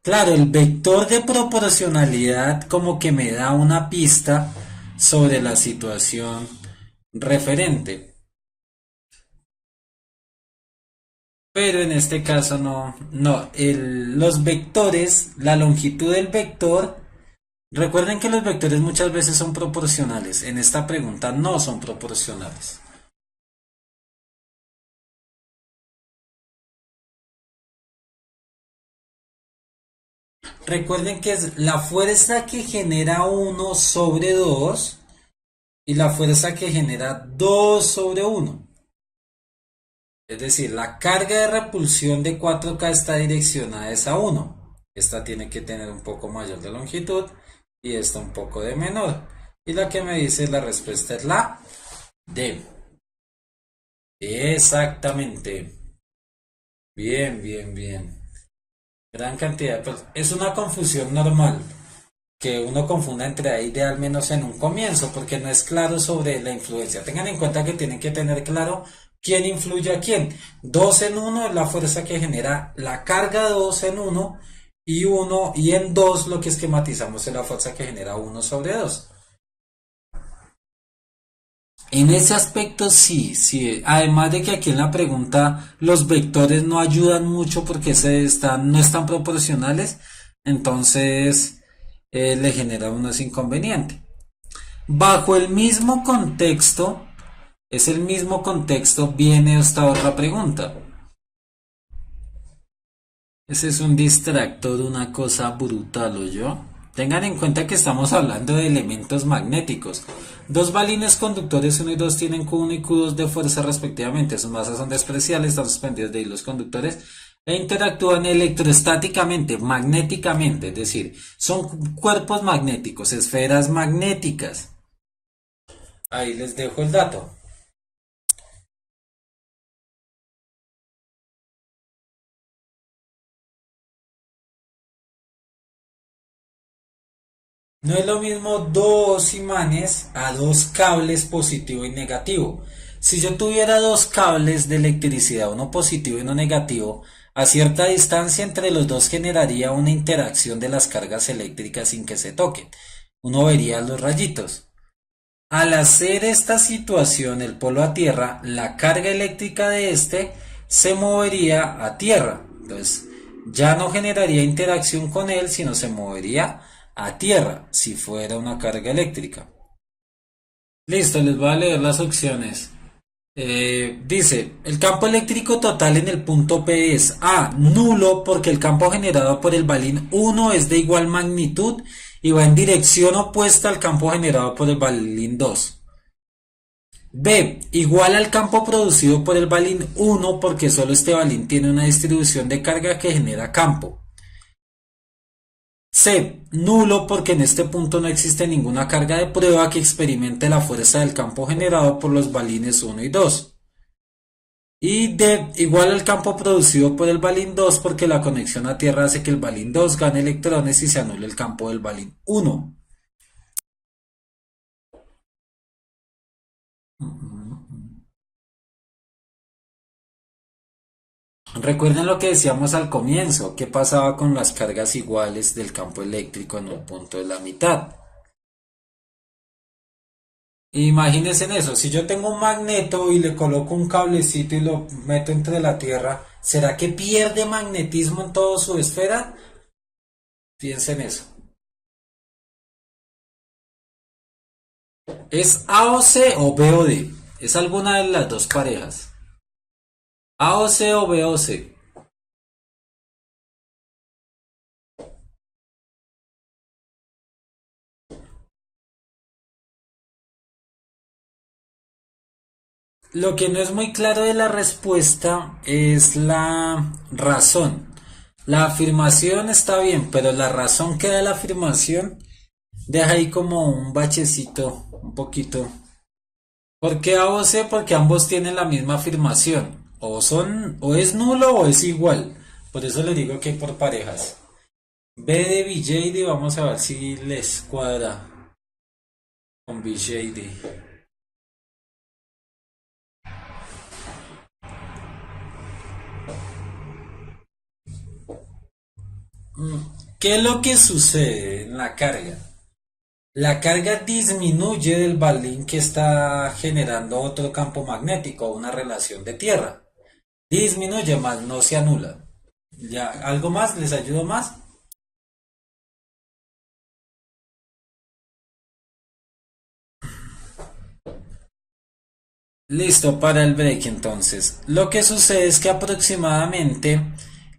Claro, el vector de proporcionalidad como que me da una pista sobre la situación referente. Pero en este caso no, los vectores, la longitud del vector, recuerden que los vectores muchas veces son proporcionales, en esta pregunta no son proporcionales. Recuerden que es la fuerza que genera 1/2 y la fuerza que genera 2/1. Es decir, la carga de repulsión de 4K está direccionada a 1. Esta tiene que tener un poco mayor de longitud y esta un poco de menor. Y la que me dice la respuesta es la D. Exactamente. Bien, bien, bien. Gran cantidad. Pues es una confusión normal que uno confunda entre A y D al menos en un comienzo, porque no es claro sobre la influencia. Tengan en cuenta que tienen que tener claro quién influye a quién. 2 en 1 es la fuerza que genera la carga 2 en 1 y 1 y en 2 lo que esquematizamos es la fuerza que genera 1/2. En ese aspecto sí, sí. Además de que aquí en la pregunta los vectores no ayudan mucho porque no están proporcionales, entonces le genera unos inconvenientes. Bajo el mismo contexto, es el mismo contexto, viene esta otra pregunta. Ese es un distractor, una cosa brutal, ¿o yo? Tengan en cuenta que estamos hablando de elementos magnéticos. Dos balines conductores 1 y 2 tienen Q1 y Q2 de fuerza respectivamente. Sus masas son despreciables, están suspendidos de hilos conductores e interactúan electrostáticamente, magnéticamente, es decir, son cuerpos magnéticos, esferas magnéticas. Ahí les dejo el dato. No es lo mismo dos imanes a dos cables positivo y negativo. Si yo tuviera dos cables de electricidad, uno positivo y uno negativo, a cierta distancia entre los dos generaría una interacción de las cargas eléctricas sin que se toquen. Uno vería los rayitos. Al hacer esta situación el polo a tierra, la carga eléctrica de este se movería a tierra. Entonces, ya no generaría interacción con él, sino se movería a tierra, si fuera una carga eléctrica. Listo, les voy a leer las opciones. Dice, el campo eléctrico total en el punto P es A, nulo porque el campo generado por el balín 1 es de igual magnitud y va en dirección opuesta al campo generado por el balín 2. B, igual al campo producido por el balín 1 porque solo este balín tiene una distribución de carga que genera campo. C, nulo porque en este punto no existe ninguna carga de prueba que experimente la fuerza del campo generado por los balines 1 y 2. Y D, igual al campo producido por el balín 2 porque la conexión a tierra hace que el balín 2 gane electrones y se anule el campo del balín 1. Recuerden lo que decíamos al comienzo, qué pasaba con las cargas iguales del campo eléctrico en un punto de la mitad. Imagínense en eso, si yo tengo un magneto y le coloco un cablecito y lo meto entre la tierra, ¿será que pierde magnetismo en toda su esfera? Piensen en eso. ¿Es A o C o B o D? Es alguna de las dos parejas. A o C o B o C. Lo que no es muy claro de la respuesta es la razón. La afirmación está bien, pero la razón que da la afirmación deja ahí como un bachecito, un poquito. ¿Por qué A o C? Porque ambos tienen la misma afirmación. O es nulo o es igual. Por eso le digo que por parejas. B de BJD, vamos a ver si les cuadra con BJD. ¿Qué es lo que sucede en la carga? La carga disminuye del balín que está generando otro campo magnético, una relación de tierra. Disminuye más, no se anula. ¿Ya algo más? ¿Les ayudo más? Listo para el break entonces. Lo que sucede es que aproximadamente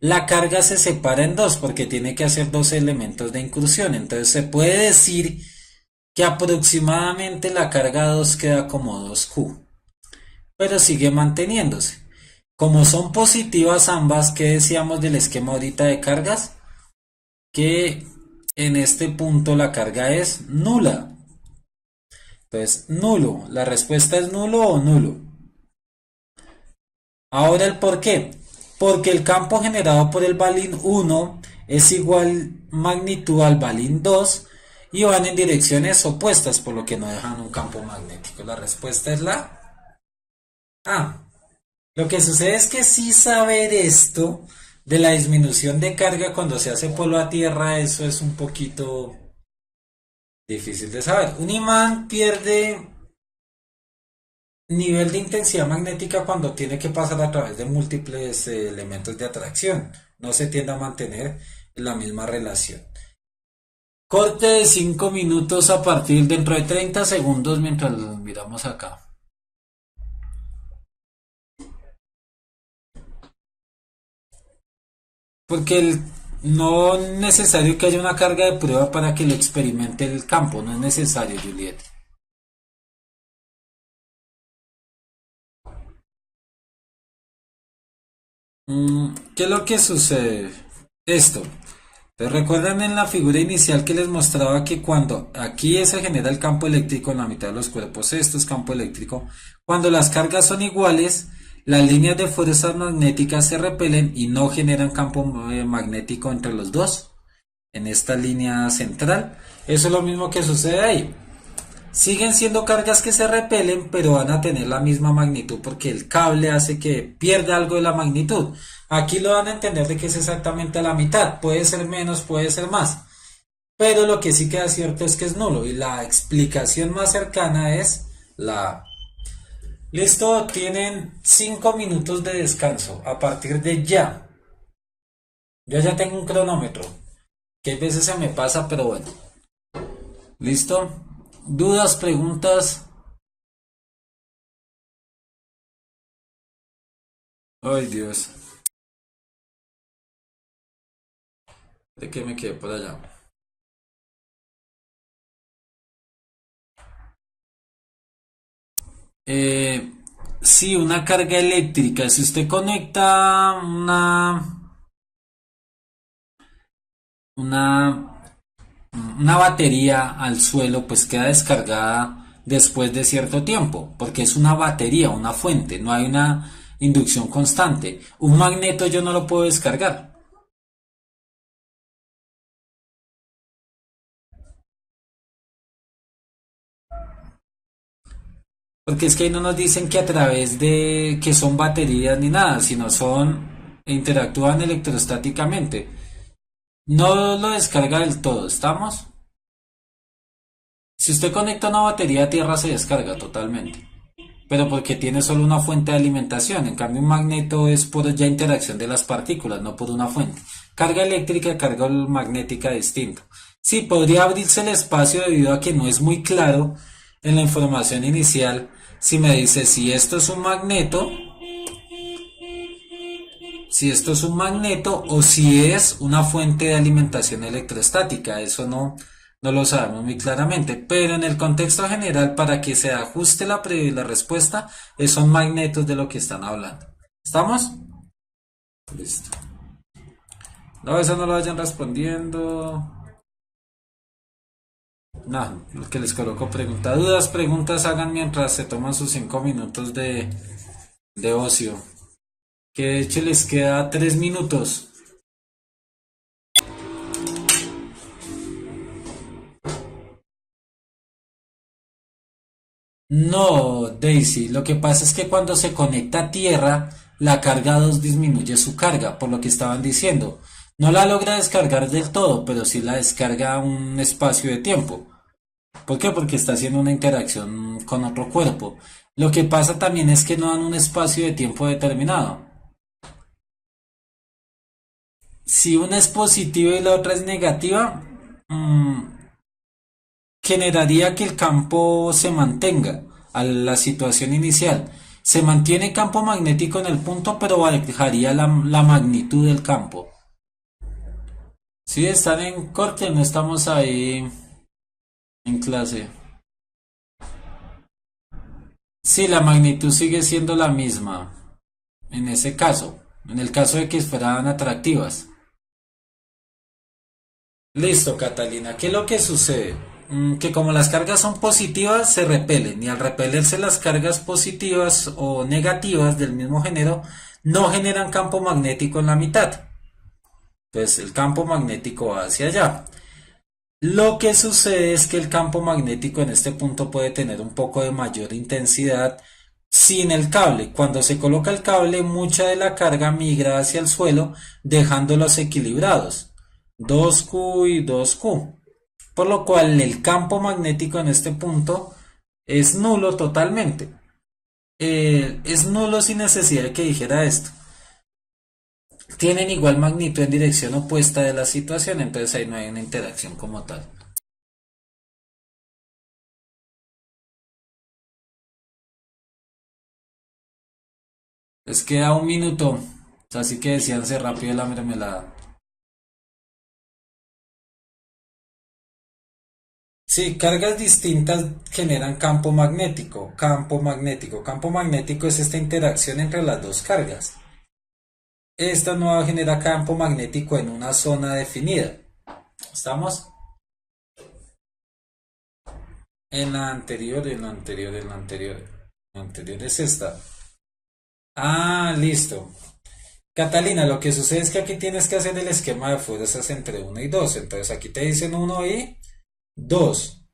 la carga se separa en dos porque tiene que hacer dos elementos de incursión. Entonces se puede decir que aproximadamente la carga 2 queda como 2Q, pero sigue manteniéndose. Como son positivas ambas, ¿qué decíamos del esquema ahorita de cargas? Que en este punto la carga es nula. Entonces, nulo. La respuesta es nulo o nulo. Ahora el por qué. Porque el campo generado por el balín 1 es igual magnitud al balín 2 y van en direcciones opuestas, por lo que no dejan un campo magnético. La respuesta es la A. Lo que sucede es que sí saber esto de la disminución de carga cuando se hace polo a tierra, eso es un poquito difícil de saber. Un imán pierde nivel de intensidad magnética cuando tiene que pasar a través de múltiples elementos de atracción. No se tiende a mantener la misma relación. Corte de 5 minutos a partir dentro de 30 segundos mientras lo miramos acá. No es necesario que haya una carga de prueba para que lo experimente el campo. No es necesario, Juliet. ¿Qué es lo que sucede? Esto. ¿Te recuerdan en la figura inicial que les mostraba que cuando aquí se genera el campo eléctrico en la mitad de los cuerpos, esto es campo eléctrico, cuando las cargas son iguales, las líneas de fuerzas magnéticas se repelen y no generan campo magnético entre los dos, en esta línea central? Eso es lo mismo que sucede ahí. Siguen siendo cargas que se repelen, pero van a tener la misma magnitud porque el cable hace que pierda algo de la magnitud. Aquí lo van a entender de que es exactamente la mitad. Puede ser menos, puede ser más. Pero lo que sí queda cierto es que es nulo. Y la explicación más cercana es la A. Listo, tienen 5 minutos de descanso a partir de ya. Yo ya tengo un cronómetro, que a veces se me pasa, pero bueno. ¿Listo? ¿Dudas, preguntas? Ay, Dios. ¿De qué me quedé por allá? Eh, sí, una carga eléctrica. Si usted conecta una, una batería al suelo, pues queda descargada después de cierto tiempo, porque es una batería, una fuente, no hay una inducción constante. Un magneto yo no lo puedo descargar. Porque es que ahí no nos dicen que a través de que son baterías ni nada, sino son interactúan electrostáticamente. No lo descarga del todo, ¿estamos? Si usted conecta una batería a tierra se descarga totalmente, pero porque tiene solo una fuente de alimentación. En cambio un magneto es por ya interacción de las partículas, no por una fuente. Carga eléctrica, carga magnética distinto. Sí, podría abrirse el espacio debido a que no es muy claro en la información inicial si me dice si esto es un magneto o si es una fuente de alimentación electrostática. Eso no lo sabemos muy claramente, pero en el contexto general, para que se ajuste la respuesta, son magnetos de lo que están hablando. ¿Estamos? Listo. No, eso no lo vayan respondiendo. No, lo que les coloco pregunta. Dudas, preguntas hagan mientras se toman sus 5 minutos de ocio. Que de hecho les queda 3 minutos. No, Daisy, lo que pasa es que cuando se conecta a tierra, la carga 2 disminuye su carga, por lo que estaban diciendo. No la logra descargar del todo, pero sí la descarga a un espacio de tiempo. ¿Por qué? Porque está haciendo una interacción con otro cuerpo. Lo que pasa también es que no dan un espacio de tiempo determinado. Si una es positiva y la otra es negativa, mm, generaría que el campo se mantenga a la situación inicial. Se mantiene campo magnético en el punto, pero bajaría la magnitud del campo. Si están en corte, no estamos ahí en clase. Sí, la magnitud sigue siendo la misma en ese caso, en el caso de que fueran atractivas. Listo, Catalina. ¿Qué es lo que sucede? Que como las cargas son positivas, se repelen y al repelerse las cargas positivas o negativas del mismo género, no generan campo magnético en la mitad. Entonces el campo magnético va hacia allá. Lo que sucede es que el campo magnético en este punto puede tener un poco de mayor intensidad sin el cable. Cuando se coloca el cable, mucha de la carga migra hacia el suelo, dejándolos equilibrados. 2Q y 2Q. Por lo cual el campo magnético en este punto es nulo totalmente. Es nulo sin necesidad de que dijera esto. Tienen igual magnitud en dirección opuesta de la situación, entonces ahí no hay una interacción como tal. Les queda 1 minuto, así que decíanse rápido la mermelada. Sí, cargas distintas generan campo magnético. Campo magnético. Campo magnético es esta interacción entre las dos cargas. Esta no genera campo magnético en una zona definida. ¿Estamos? En la anterior, en la anterior, en la anterior. La anterior es esta. Ah, listo. Catalina, lo que sucede es que aquí tienes que hacer el esquema de fuerzas entre uno y 2. Entonces aquí te dicen uno y 2.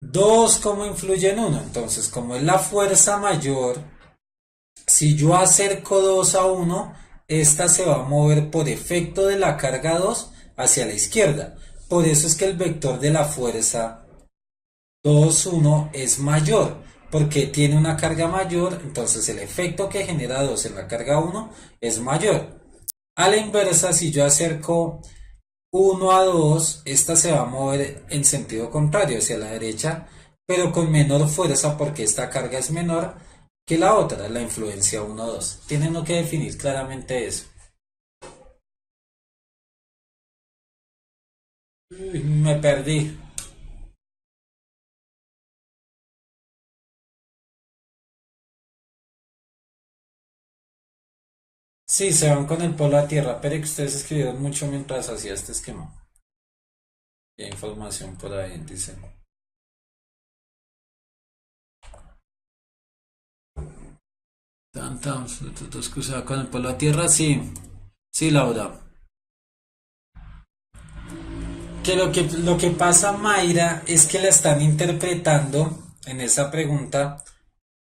2, ¿cómo influye en uno? Entonces, como es la fuerza mayor, si yo acerco 2 a uno, esta se va a mover por efecto de la carga 2 hacia la izquierda. Por eso es que el vector de la fuerza 2 1 es mayor, porque tiene una carga mayor, entonces el efecto que genera 2 en la carga 1 es mayor. A la inversa, si yo acerco 1 a 2, esta se va a mover en sentido contrario, hacia la derecha, pero con menor fuerza porque esta carga es menor que la otra, la influencia 1-2. Tienen uno que definir claramente eso. Uy, me perdí. Sí, se van con el polo a tierra, pero que ustedes escribieron mucho mientras hacía este esquema. Y hay información por ahí, dice. Tan, tan, dos que se va con el polo a tierra, sí. Sí, Laura. Que lo que pasa, Mayra, es que la están interpretando en esa pregunta.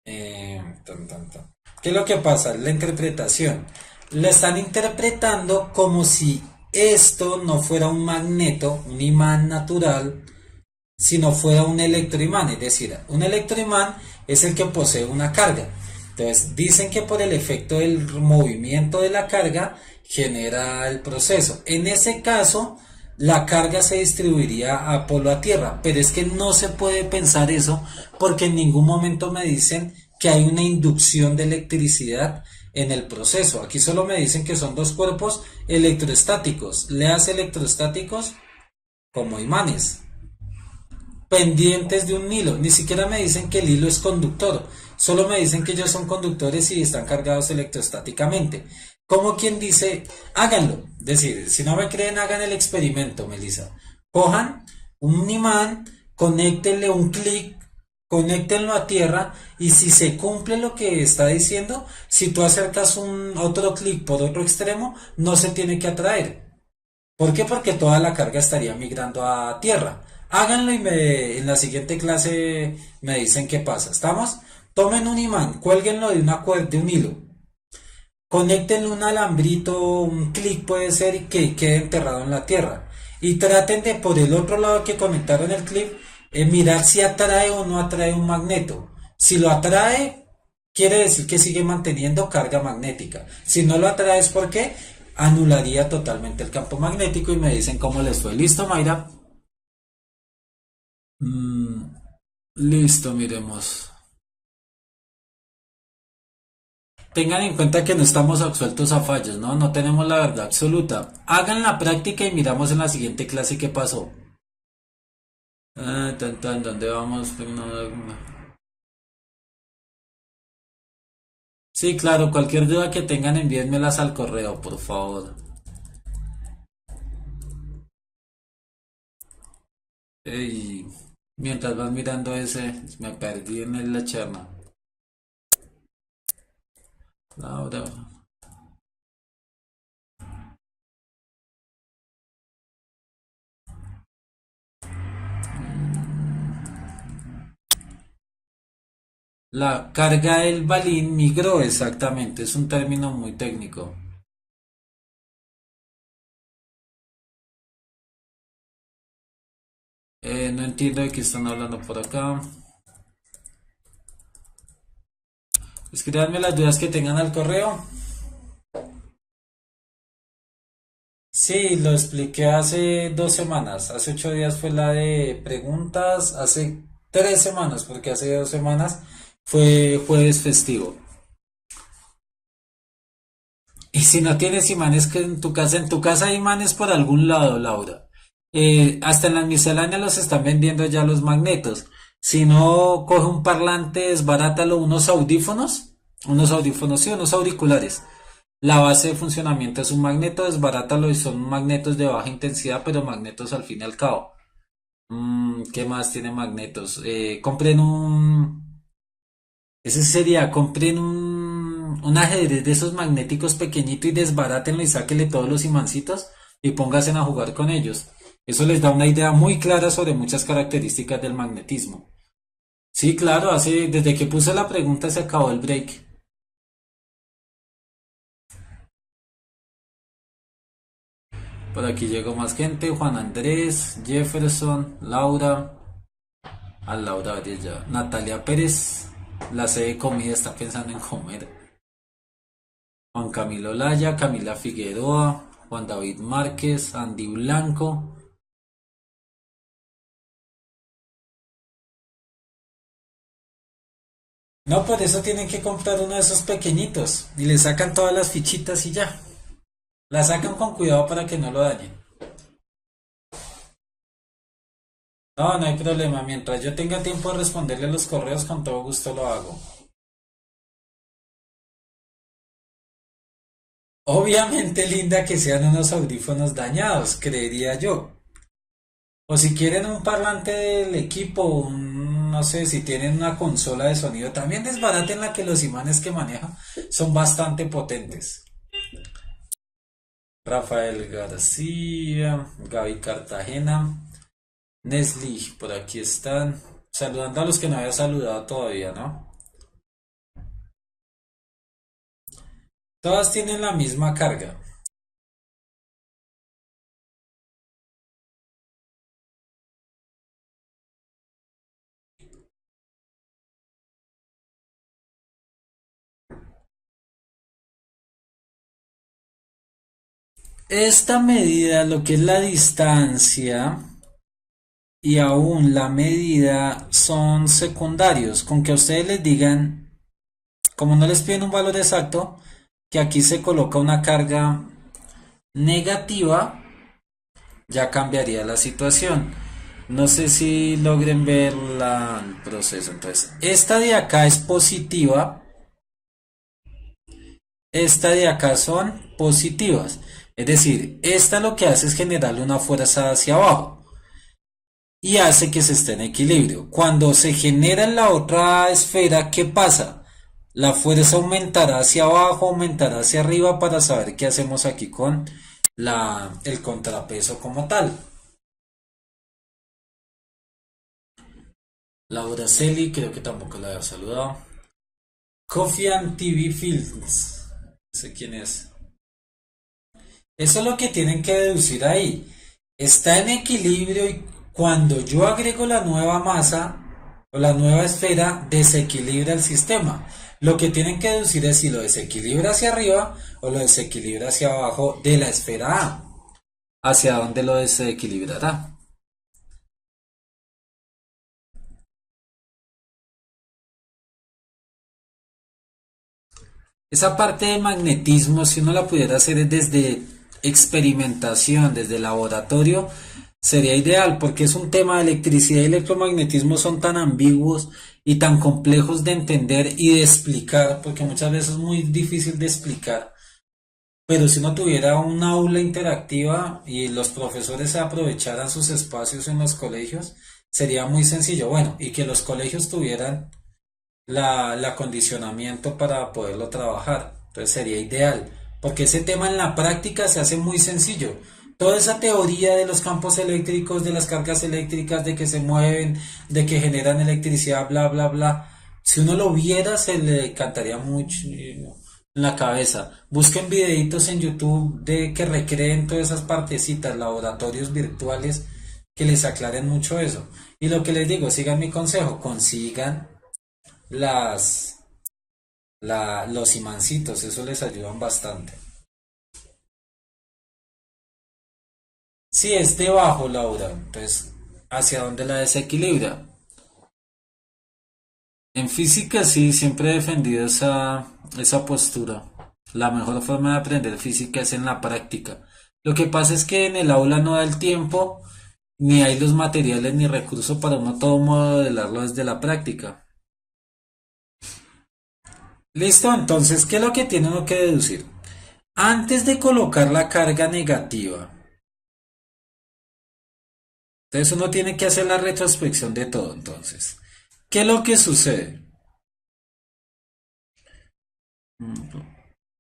Tan, tan, tan. ¿Qué es lo que pasa? La interpretación. La están interpretando como si esto no fuera un magneto, un imán natural, sino fuera un electroimán. Es decir, un electroimán es el que posee una carga. Entonces, dicen que por el efecto del movimiento de la carga genera el proceso. En ese caso, la carga se distribuiría a polo a tierra, pero es que no se puede pensar eso porque en ningún momento me dicen que hay una inducción de electricidad en el proceso. Aquí solo me dicen que son dos cuerpos electrostáticos. Le hace electrostáticos como imanes pendientes de un hilo. Ni siquiera me dicen que el hilo es conductor. Solo me dicen que ellos son conductores y están cargados electrostáticamente. Como quien dice, háganlo. Es decir, si no me creen, hagan el experimento, Melissa. Cojan un imán, conéctenle un clic, conéctenlo a tierra y si se cumple lo que está diciendo, si tú acercas un otro clic por otro extremo, no se tiene que atraer. ¿Por qué? Porque toda la carga estaría migrando a tierra. Háganlo y en la siguiente clase me dicen qué pasa. ¿Estamos? Tomen un imán, cuélguenlo de una de un hilo. Conéctenle un alambrito, un clic puede ser y que quede enterrado en la tierra. Y traten de por el otro lado que conectaron el clip, mirar si atrae o no atrae un magneto. Si lo atrae, quiere decir que sigue manteniendo carga magnética. Si no lo atrae es porque anularía totalmente el campo magnético y me dicen cómo les fue. ¿Listo, Mayra? Mm, listo, miremos. Tengan en cuenta que no estamos absueltos a fallos, ¿no? No tenemos la verdad absoluta. Hagan la práctica y miramos en la siguiente clase qué pasó. Tan, tan, ¿dónde vamos? Sí, claro, cualquier duda que tengan envíenmelas al correo, por favor. Ey, mientras vas mirando ese, me perdí en la charla. Laura. La carga del balín migró, exactamente, es un término muy técnico. No entiendo de qué están hablando por acá. Escríbanme las dudas que tengan al correo. Sí, lo expliqué hace 2 semanas. Hace 8 días fue la de preguntas. Hace 3 semanas, porque hace 2 semanas fue jueves festivo. Y si no tienes imanes que en tu casa hay imanes por algún lado, Laura. Hasta en las misceláneas los están vendiendo ya los magnetos. Si no, coge un parlante, desbarátalo, unos audífonos, sí, unos auriculares. La base de funcionamiento es un magneto, desbarátalo y son magnetos de baja intensidad, pero magnetos al fin y al cabo. ¿Qué más tiene magnetos? Compren ese sería, compren un ajedrez de esos magnéticos pequeñito y desbarátenlo y sáquenle todos los imancitos y pónganse a jugar con ellos. Eso les da una idea muy clara sobre muchas características del magnetismo. Sí, claro, desde que puse la pregunta se acabó el break. Por aquí llegó más gente, Juan Andrés, Jefferson, Laura, Laura Arias ya, Natalia Pérez, la sede de comida está pensando en comer. Juan Camilo Laya, Camila Figueroa, Juan David Márquez, Andy Blanco. No, por eso tienen que comprar uno de esos pequeñitos y le sacan todas las fichitas y ya. La sacan con cuidado para que no lo dañen. No, no hay problema. Mientras yo tenga tiempo de responderle los correos, con todo gusto lo hago. Obviamente, Linda, que sean unos audífonos dañados, creería yo. O si quieren un parlante del equipo, no sé, si tienen una consola de sonido, también desbaraten la que los imanes que maneja son bastante potentes. Rafael García, Gaby Cartagena, Nesli, por aquí están. Saludando a los que no había saludado todavía, ¿no? Todas tienen la misma carga. Esta medida, lo que es la distancia y aún la medida son secundarios. Con que a ustedes les digan, como no les piden un valor exacto, que aquí se coloca una carga negativa, ya cambiaría la situación. No sé si logren ver el proceso. Entonces, esta de acá es positiva, esta de acá son positivas. Es decir, esta lo que hace es generarle una fuerza hacia abajo y hace que se esté en equilibrio. Cuando se genera en la otra esfera, ¿qué pasa? La fuerza aumentará hacia abajo, aumentará hacia arriba para saber qué hacemos aquí con el contrapeso como tal. Laura Celi, creo que tampoco la había saludado. Coffee and TV Fields. No sé quién es. Eso es lo que tienen que deducir ahí. Está en equilibrio y cuando yo agrego la nueva masa o la nueva esfera, desequilibra el sistema. Lo que tienen que deducir es si lo desequilibra hacia arriba o lo desequilibra hacia abajo de la esfera A. ¿Hacia dónde lo desequilibrará? Esa parte de magnetismo, si uno la pudiera hacer desde experimentación, desde laboratorio, sería ideal porque es un tema de electricidad y electromagnetismo son tan ambiguos y tan complejos de entender y de explicar, porque muchas veces es muy difícil de explicar. Pero si uno tuviera un aula interactiva y los profesores se aprovecharan sus espacios en los colegios, sería muy sencillo. Bueno, y que los colegios tuvieran el acondicionamiento para poderlo trabajar. Entonces sería ideal, porque ese tema en la práctica se hace muy sencillo. Toda esa teoría de los campos eléctricos, de las cargas eléctricas, de que se mueven, de que generan electricidad, bla, bla, bla. Si uno lo viera, se le cantaría mucho en la cabeza. Busquen videitos en YouTube de que recreen todas esas partecitas, laboratorios virtuales que les aclaren mucho eso. Y lo que les digo, sigan mi consejo, consigan las los imancitos, eso les ayudan bastante. Si es debajo, Laura, entonces, ¿hacia dónde la desequilibra? En física sí, siempre he defendido esa postura. La mejor forma de aprender física es en la práctica. Lo que pasa es que en el aula no da el tiempo, ni hay los materiales ni recursos para uno todo modelarlo desde la práctica. Listo, entonces, ¿qué es lo que tiene uno que deducir? Antes de colocar la carga negativa, entonces uno tiene que hacer la retrospección de todo. Entonces, ¿qué es lo que sucede?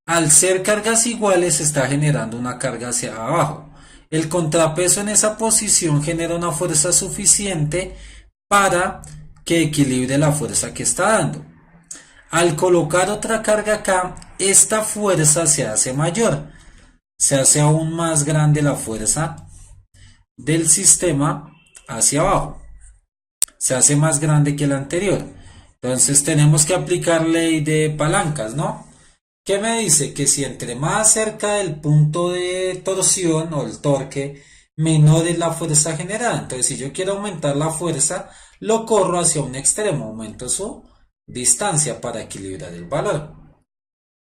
Al ser cargas iguales, se está generando una carga hacia abajo. El contrapeso en esa posición genera una fuerza suficiente para que equilibre la fuerza que está dando. Al colocar otra carga acá, esta fuerza se hace mayor. Se hace aún más grande la fuerza del sistema hacia abajo. Se hace más grande que la anterior. Entonces tenemos que aplicar ley de palancas, ¿no? ¿Qué me dice? Que si entre más cerca del punto de torsión o el torque, menor es la fuerza generada. Entonces si yo quiero aumentar la fuerza, lo corro hacia un extremo. Aumento su distancia para equilibrar el valor.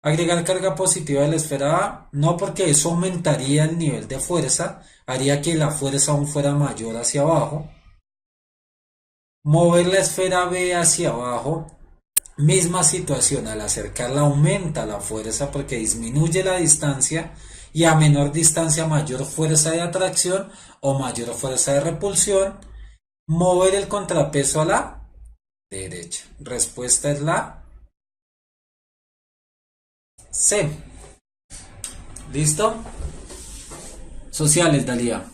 Agregar carga positiva de la esfera A, no, porque eso aumentaría el nivel de fuerza, haría que la fuerza aún fuera mayor hacia abajo. Mover la esfera B hacia abajo, misma situación, al acercarla aumenta la fuerza porque disminuye la distancia, y a menor distancia mayor fuerza de atracción o mayor fuerza de repulsión. Mover el contrapeso a la derecha. Respuesta es la C. ¿Listo? Sociales, Dalía.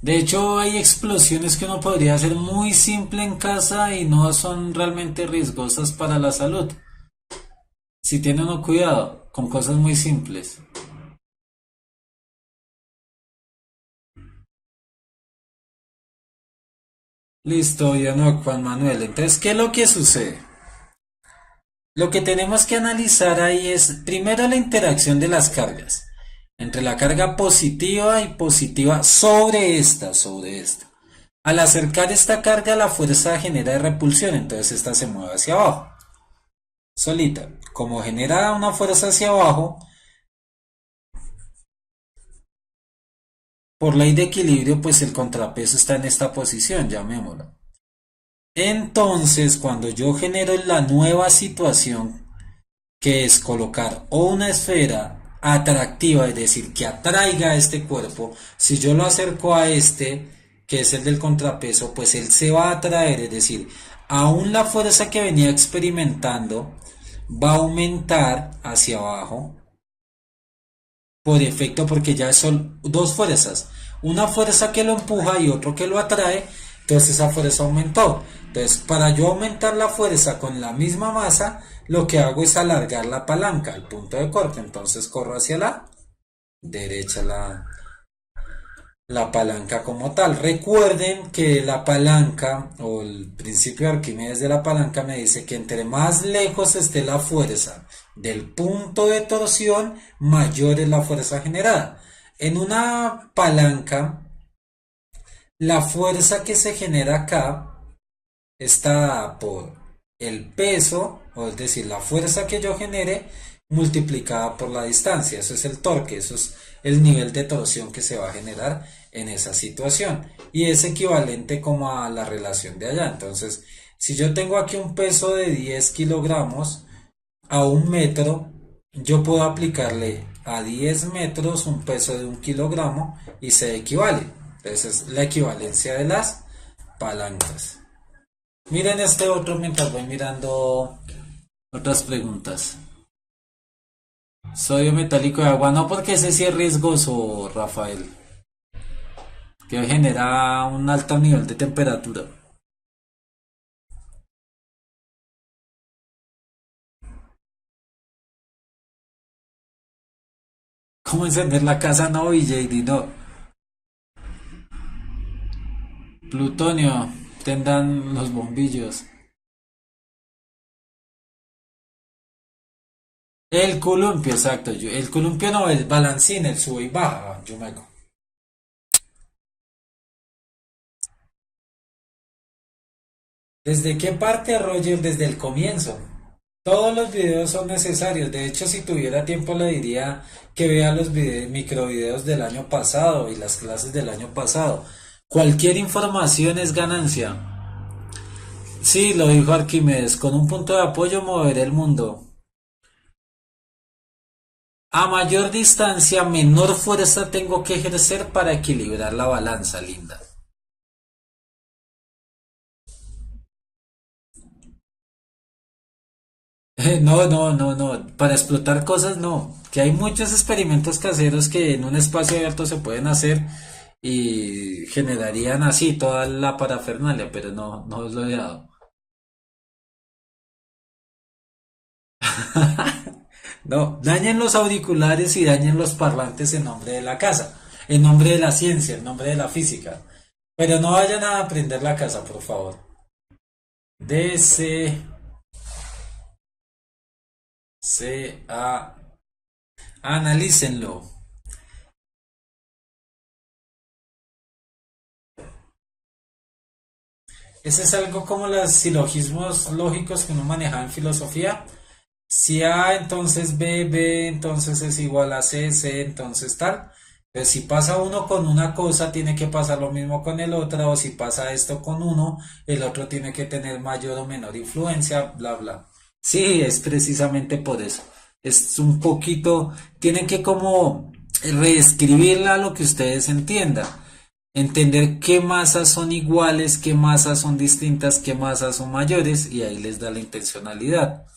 De hecho, hay explosiones que uno podría hacer muy simple en casa y no son realmente riesgosas para la salud. Si tiene uno cuidado con cosas muy simples. Listo, ya no, Juan Manuel. Entonces, ¿qué es lo que sucede? Lo que tenemos que analizar ahí es primero la interacción de las cargas entre la carga positiva y positiva sobre esta. Al acercar esta carga, la fuerza genera repulsión, entonces esta se mueve hacia abajo, solita. Como genera una fuerza hacia abajo, por ley de equilibrio, pues el contrapeso está en esta posición, llamémoslo. Entonces, cuando yo genero la nueva situación, que es colocar una esfera atractiva, es decir, que atraiga a este cuerpo, si yo lo acerco a este, que es el del contrapeso, pues él se va a atraer, es decir, aún la fuerza que venía experimentando va a aumentar hacia abajo por efecto, porque ya son dos fuerzas, una fuerza que lo empuja y otro que lo atrae, entonces esa fuerza aumentó. Entonces, para yo aumentar la fuerza con la misma masa, lo que hago es alargar la palanca al punto de corte, entonces corro hacia la derecha la palanca como tal. Recuerden que la palanca o el principio de Arquímedes de la palanca me dice que entre más lejos esté la fuerza del punto de torsión, mayor es la fuerza generada. En una palanca, la fuerza que se genera acá está por el peso, o es decir, la fuerza que yo genere multiplicada por la distancia. Eso es el torque, eso es el nivel de torsión que se va a generar en esa situación. Y es equivalente como a la relación de allá. Entonces, si yo tengo aquí un peso de 10 kilogramos a un metro, yo puedo aplicarle a 10 metros un peso de 1 kilogramo y se equivale. Entonces, es la equivalencia de las palancas. Miren este otro mientras voy mirando otras preguntas. Sodio metálico de agua, no, porque ese sí es riesgoso, Rafael, que genera un alto nivel de temperatura. ¿Cómo encender la casa? No, JD, no. Plutonio, tendan los bombillos. El columpio, exacto. El columpio no, el balancín, el sube y baja, Yumeco. ¿Desde qué parte, Roger? Desde el comienzo. Todos los videos son necesarios. De hecho, si tuviera tiempo le diría que vea los microvideos del año pasado y las clases del año pasado. Cualquier información es ganancia. Sí, lo dijo Arquímedes, con un punto de apoyo moveré el mundo. A mayor distancia, menor fuerza tengo que ejercer para equilibrar la balanza, linda. No, no, no, no. Para explotar cosas no. Que hay muchos experimentos caseros que en un espacio abierto se pueden hacer y generarían así toda la parafernalia, pero no, no lo he dado. No, dañen los auriculares y dañen los parlantes en nombre de la casa, en nombre de la ciencia, en nombre de la física. Pero no vayan a aprender la casa, por favor. DC, analícenlo. Ese es algo como los silogismos lógicos que uno maneja en filosofía. Si A entonces B, B entonces es igual a C, C entonces tal. Pues si pasa uno con una cosa, tiene que pasar lo mismo con el otro, o si pasa esto con uno, el otro tiene que tener mayor o menor influencia, bla, bla. Sí, es precisamente por eso. Es un poquito, tienen que como reescribirla a lo que ustedes entiendan. Entender qué masas son iguales, qué masas son distintas, qué masas son mayores, y ahí les da la intencionalidad.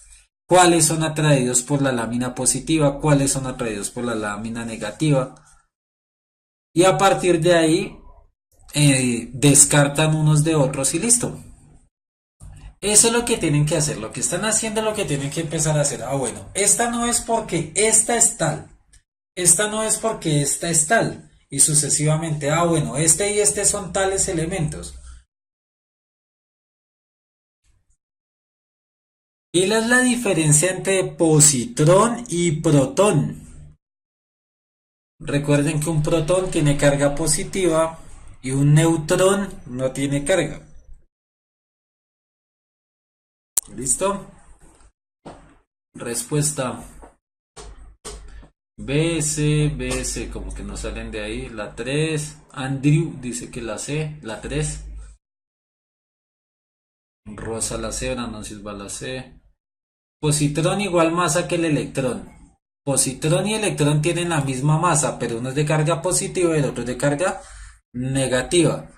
Cuáles son atraídos por la lámina positiva, cuáles son atraídos por la lámina negativa. Y a partir de ahí descartan unos de otros y listo. Eso es lo que tienen que hacer, lo que están haciendo es lo que tienen que empezar a hacer. Ah, bueno, esta no es porque esta es tal, esta no es porque esta es tal, y sucesivamente. Ah, bueno, este y este son tales elementos. ¿Y la es la diferencia entre positrón y protón? Recuerden que un protón tiene carga positiva y un neutrón no tiene carga. ¿Listo? Respuesta B, C, B, C, como que no salen de ahí. La 3. Andrew dice que la C, la 3. Rosa la C, Brandon Silva la C. Positrón igual masa que el electrón. Positrón y electrón tienen la misma masa, pero uno es de carga positiva y el otro es de carga negativa.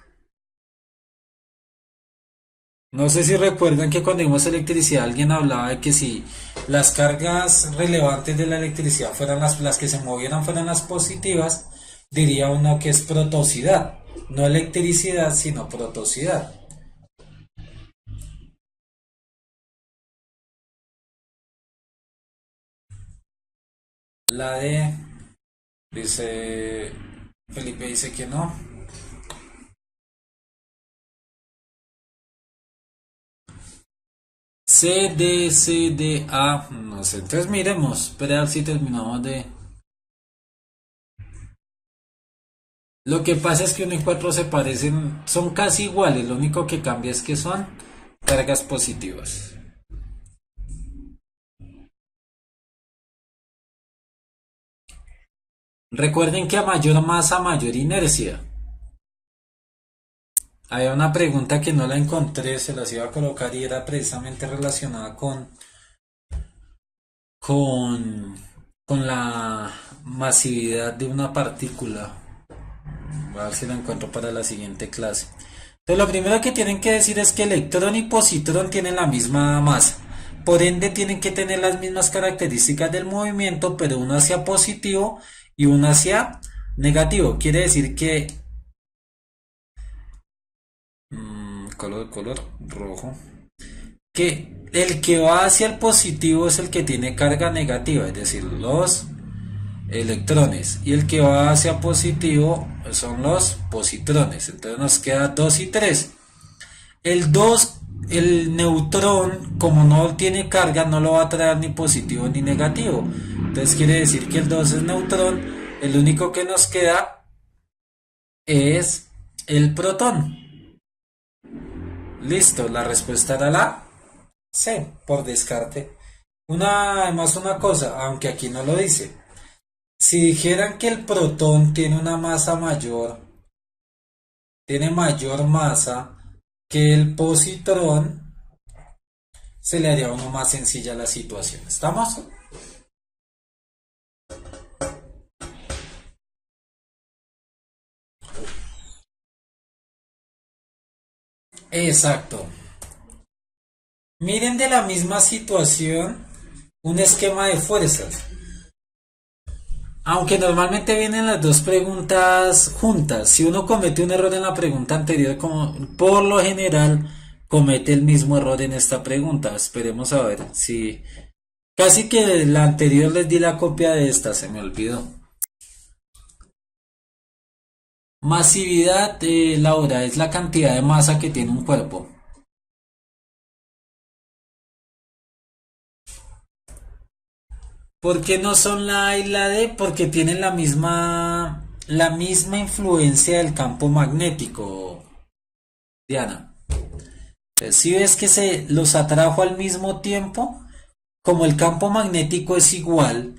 No sé si recuerdan que cuando vimos electricidad alguien hablaba de que si las cargas relevantes de la electricidad fueran las que se movieran fueran las positivas, diría uno que es protosidad. No electricidad, sino protosidad. La D, dice Felipe, dice que no. C, D, C, D, A, no sé. Entonces miremos, espera a ver si terminamos de... Lo que pasa es que 1 y 4 se parecen, son casi iguales, lo único que cambia es que son cargas positivas. Recuerden que a mayor masa, mayor inercia. Había una pregunta que no la encontré, se las iba a colocar y era precisamente relacionada con, con la masividad de una partícula. A ver si la encuentro para la siguiente clase. Entonces, lo primero que tienen que decir es que electrón y positrón tienen la misma masa. Por ende, tienen que tener las mismas características del movimiento, pero uno hacia positivo y uno hacia negativo. Quiere decir que color rojo. Que el que va hacia el positivo es el que tiene carga negativa, es decir, los electrones. Y el que va hacia positivo son los positrones. Entonces nos queda 2 y 3. El 2, el neutrón, como no tiene carga, no lo va a traer ni positivo ni negativo. Entonces quiere decir que el 2 es neutrón. El único que nos queda es el protón. Listo, la respuesta era la C, por descarte. Además una cosa, aunque aquí no lo dice. Si dijeran que el protón tiene una masa mayor, tiene mayor masa que el positrón, se le haría a uno más sencilla la situación. ¿Estamos? Exacto. Miren de la misma situación un esquema de fuerzas. Aunque normalmente vienen las dos preguntas juntas. Si uno comete un error en la pregunta anterior, como por lo general comete el mismo error en esta pregunta. Esperemos a ver si... Casi que la anterior les di la copia de esta, se me olvidó. Masividad, Laura, es la cantidad de masa que tiene un cuerpo. ¿Por qué no son la A y la D? Porque tienen la misma influencia del campo magnético, Diana. Entonces, si ves que se los atrajo al mismo tiempo, como el campo magnético es igual,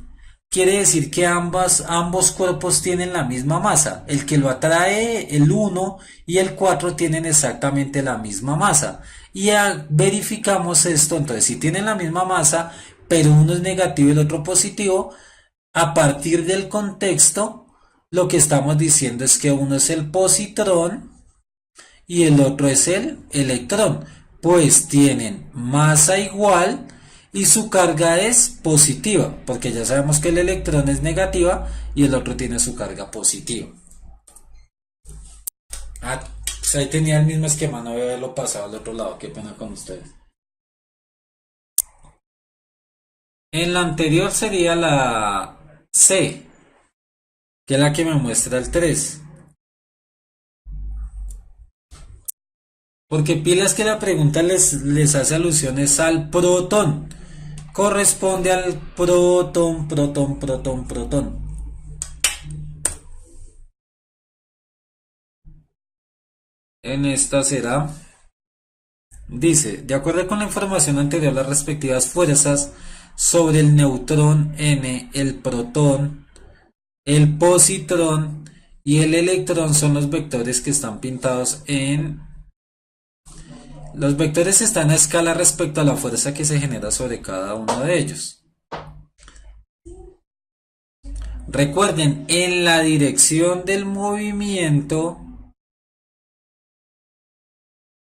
quiere decir que ambos cuerpos tienen la misma masa. El que lo atrae, el 1 y el 4 tienen exactamente la misma masa. Y verificamos esto, entonces si tienen la misma masa, pero uno es negativo y el otro positivo, a partir del contexto, lo que estamos diciendo es que uno es el positrón y el otro es el electrón, pues tienen masa igual y su carga es positiva, porque ya sabemos que el electrón es negativa y el otro tiene su carga positiva. Pues ahí tenía el mismo esquema, no voy a haberlo pasado al otro lado, qué pena con ustedes. En la anterior sería la C, que es la que me muestra el 3. Porque pilas que la pregunta les hace alusiones al protón. Corresponde al protón, protón, protón, protón. En esta será, dice, de acuerdo con la información anterior, las respectivas fuerzas sobre el neutrón N, el protón, el positrón y el electrón son los vectores que están pintados en... Los vectores están a escala respecto a la fuerza que se genera sobre cada uno de ellos. Recuerden, en la dirección del movimiento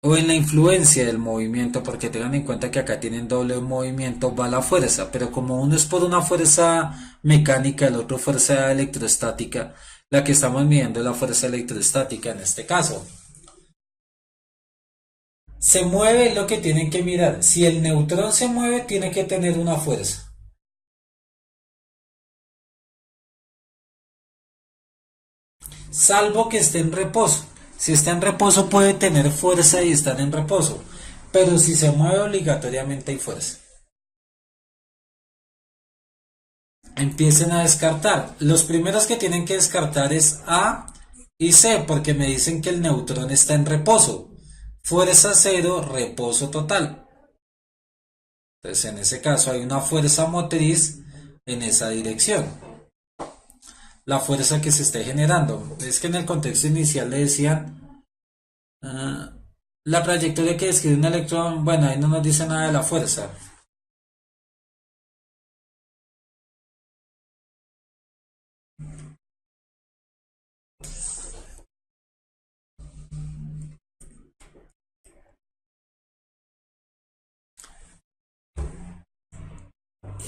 o en la influencia del movimiento, porque tengan en cuenta que acá tienen doble movimiento, va la fuerza, pero como uno es por una fuerza mecánica, el otro fuerza electrostática, la que estamos midiendo es la fuerza electrostática en este caso. Se mueve lo que tienen que mirar. Si el neutrón se mueve, tiene que tener una fuerza. Salvo que esté en reposo. Si está en reposo puede tener fuerza y estar en reposo. Pero si se mueve obligatoriamente hay fuerza. Empiecen a descartar. Los primeros que tienen que descartar es A y C, porque me dicen que el neutrón está en reposo. Fuerza cero, reposo total. Entonces en ese caso hay una fuerza motriz en esa dirección. La fuerza que se esté generando. Es que en el contexto inicial le decían la trayectoria que describe un electrón, bueno, ahí no nos dice nada de la fuerza.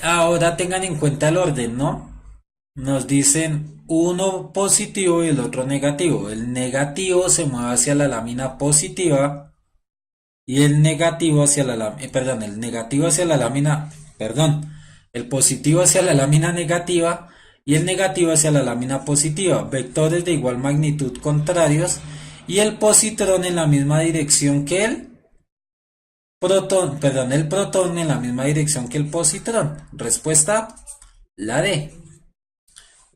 Ahora tengan en cuenta el orden, ¿no? Nos dicen uno positivo y el otro negativo. El negativo se mueve hacia la lámina positiva y el negativo hacia la lámina, perdón, el negativo hacia la lámina, perdón, el positivo hacia la lámina negativa y el negativo hacia la lámina positiva. Vectores de igual magnitud contrarios y el positrón en la misma dirección que el protón, perdón, el protón en la misma dirección que el positrón. Respuesta, la D.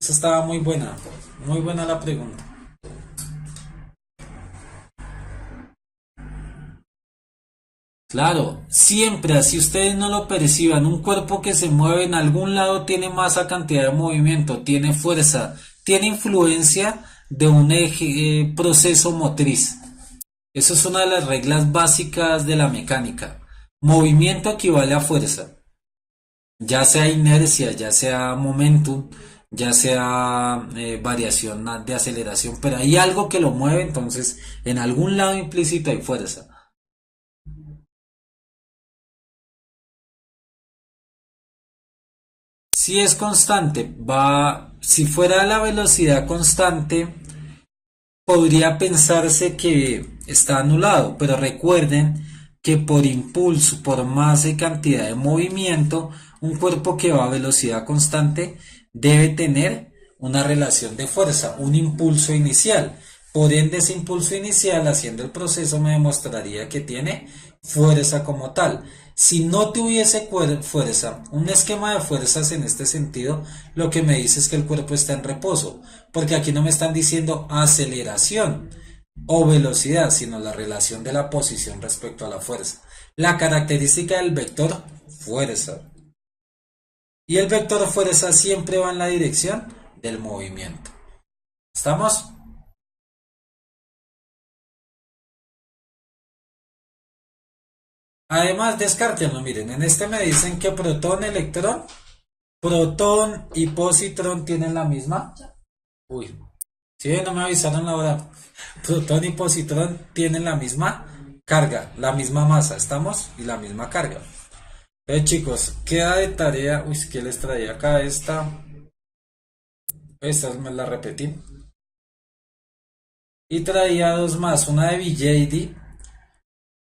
Esa estaba muy buena la pregunta. Claro, siempre, así ustedes no lo perciban, un cuerpo que se mueve en algún lado tiene masa, cantidad de movimiento, tiene fuerza, tiene influencia de un proceso motriz. Eso es una de las reglas básicas de la mecánica. Movimiento equivale a fuerza, ya sea inercia, ya sea momentum, ya sea variación de aceleración, pero hay algo que lo mueve, entonces en algún lado implícito hay fuerza. Si es constante, si fuera la velocidad constante, podría pensarse que está anulado, pero recuerden que por impulso, por masa y cantidad de movimiento, un cuerpo que va a velocidad constante debe tener una relación de fuerza, un impulso inicial. Por ende, ese impulso inicial, haciendo el proceso, me demostraría que tiene fuerza como tal. Si no tuviese fuerza, un esquema de fuerzas en este sentido, lo que me dice es que el cuerpo está en reposo, porque aquí no me están diciendo aceleración, o velocidad, sino la relación de la posición respecto a la fuerza. La característica del vector fuerza. Y el vector fuerza siempre va en la dirección del movimiento. ¿Estamos? Además, descártenlo, miren, en este me dicen que protón, electrón, protón y positrón tienen la misma. Uy, sí, no me avisaron la hora. Protón y positrón tienen la misma carga, la misma masa, ¿estamos? Y la misma carga. Entonces, chicos, queda de tarea. Uy, ¿qué les traía acá? Esta me la repetí. Y traía dos más, una de BJD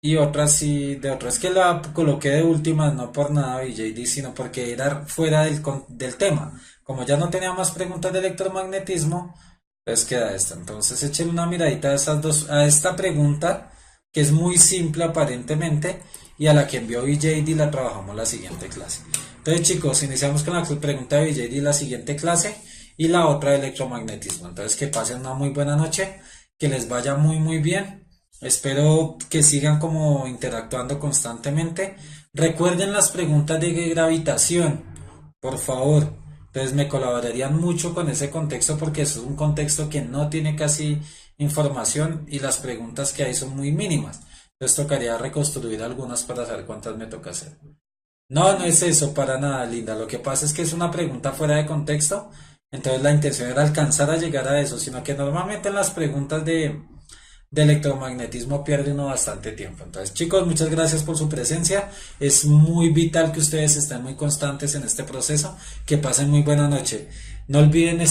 y otra sí, de otra. Es que la coloqué de últimas, no por nada BJD, sino porque era fuera del tema. Como ya no tenía más preguntas de electromagnetismo, pues queda esta. Entonces echen una miradita a esas dos, a esta pregunta, que es muy simple aparentemente, y a la que envió BJD la trabajamos la siguiente clase. Entonces, chicos, iniciamos con la pregunta de BJD la siguiente clase y la otra de electromagnetismo. Entonces, que pasen una muy buena noche, que les vaya muy muy bien. Espero que sigan como interactuando constantemente. Recuerden las preguntas de gravitación, por favor. Entonces me colaborarían mucho con ese contexto porque eso es un contexto que no tiene casi información y las preguntas que hay son muy mínimas. Entonces tocaría reconstruir algunas para saber cuántas me toca hacer. No, no es eso para nada, Linda. Lo que pasa es que es una pregunta fuera de contexto. Entonces la intención era alcanzar a llegar a eso, sino que normalmente en las preguntas de electromagnetismo pierde uno bastante tiempo. Entonces, chicos, muchas gracias por su presencia. Es muy vital que ustedes estén muy constantes en este proceso. Que pasen muy buena noche. No olviden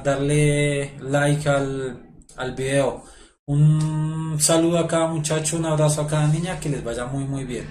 darle like al video. Un saludo a cada muchacho, un abrazo a cada niña, que les vaya muy muy bien.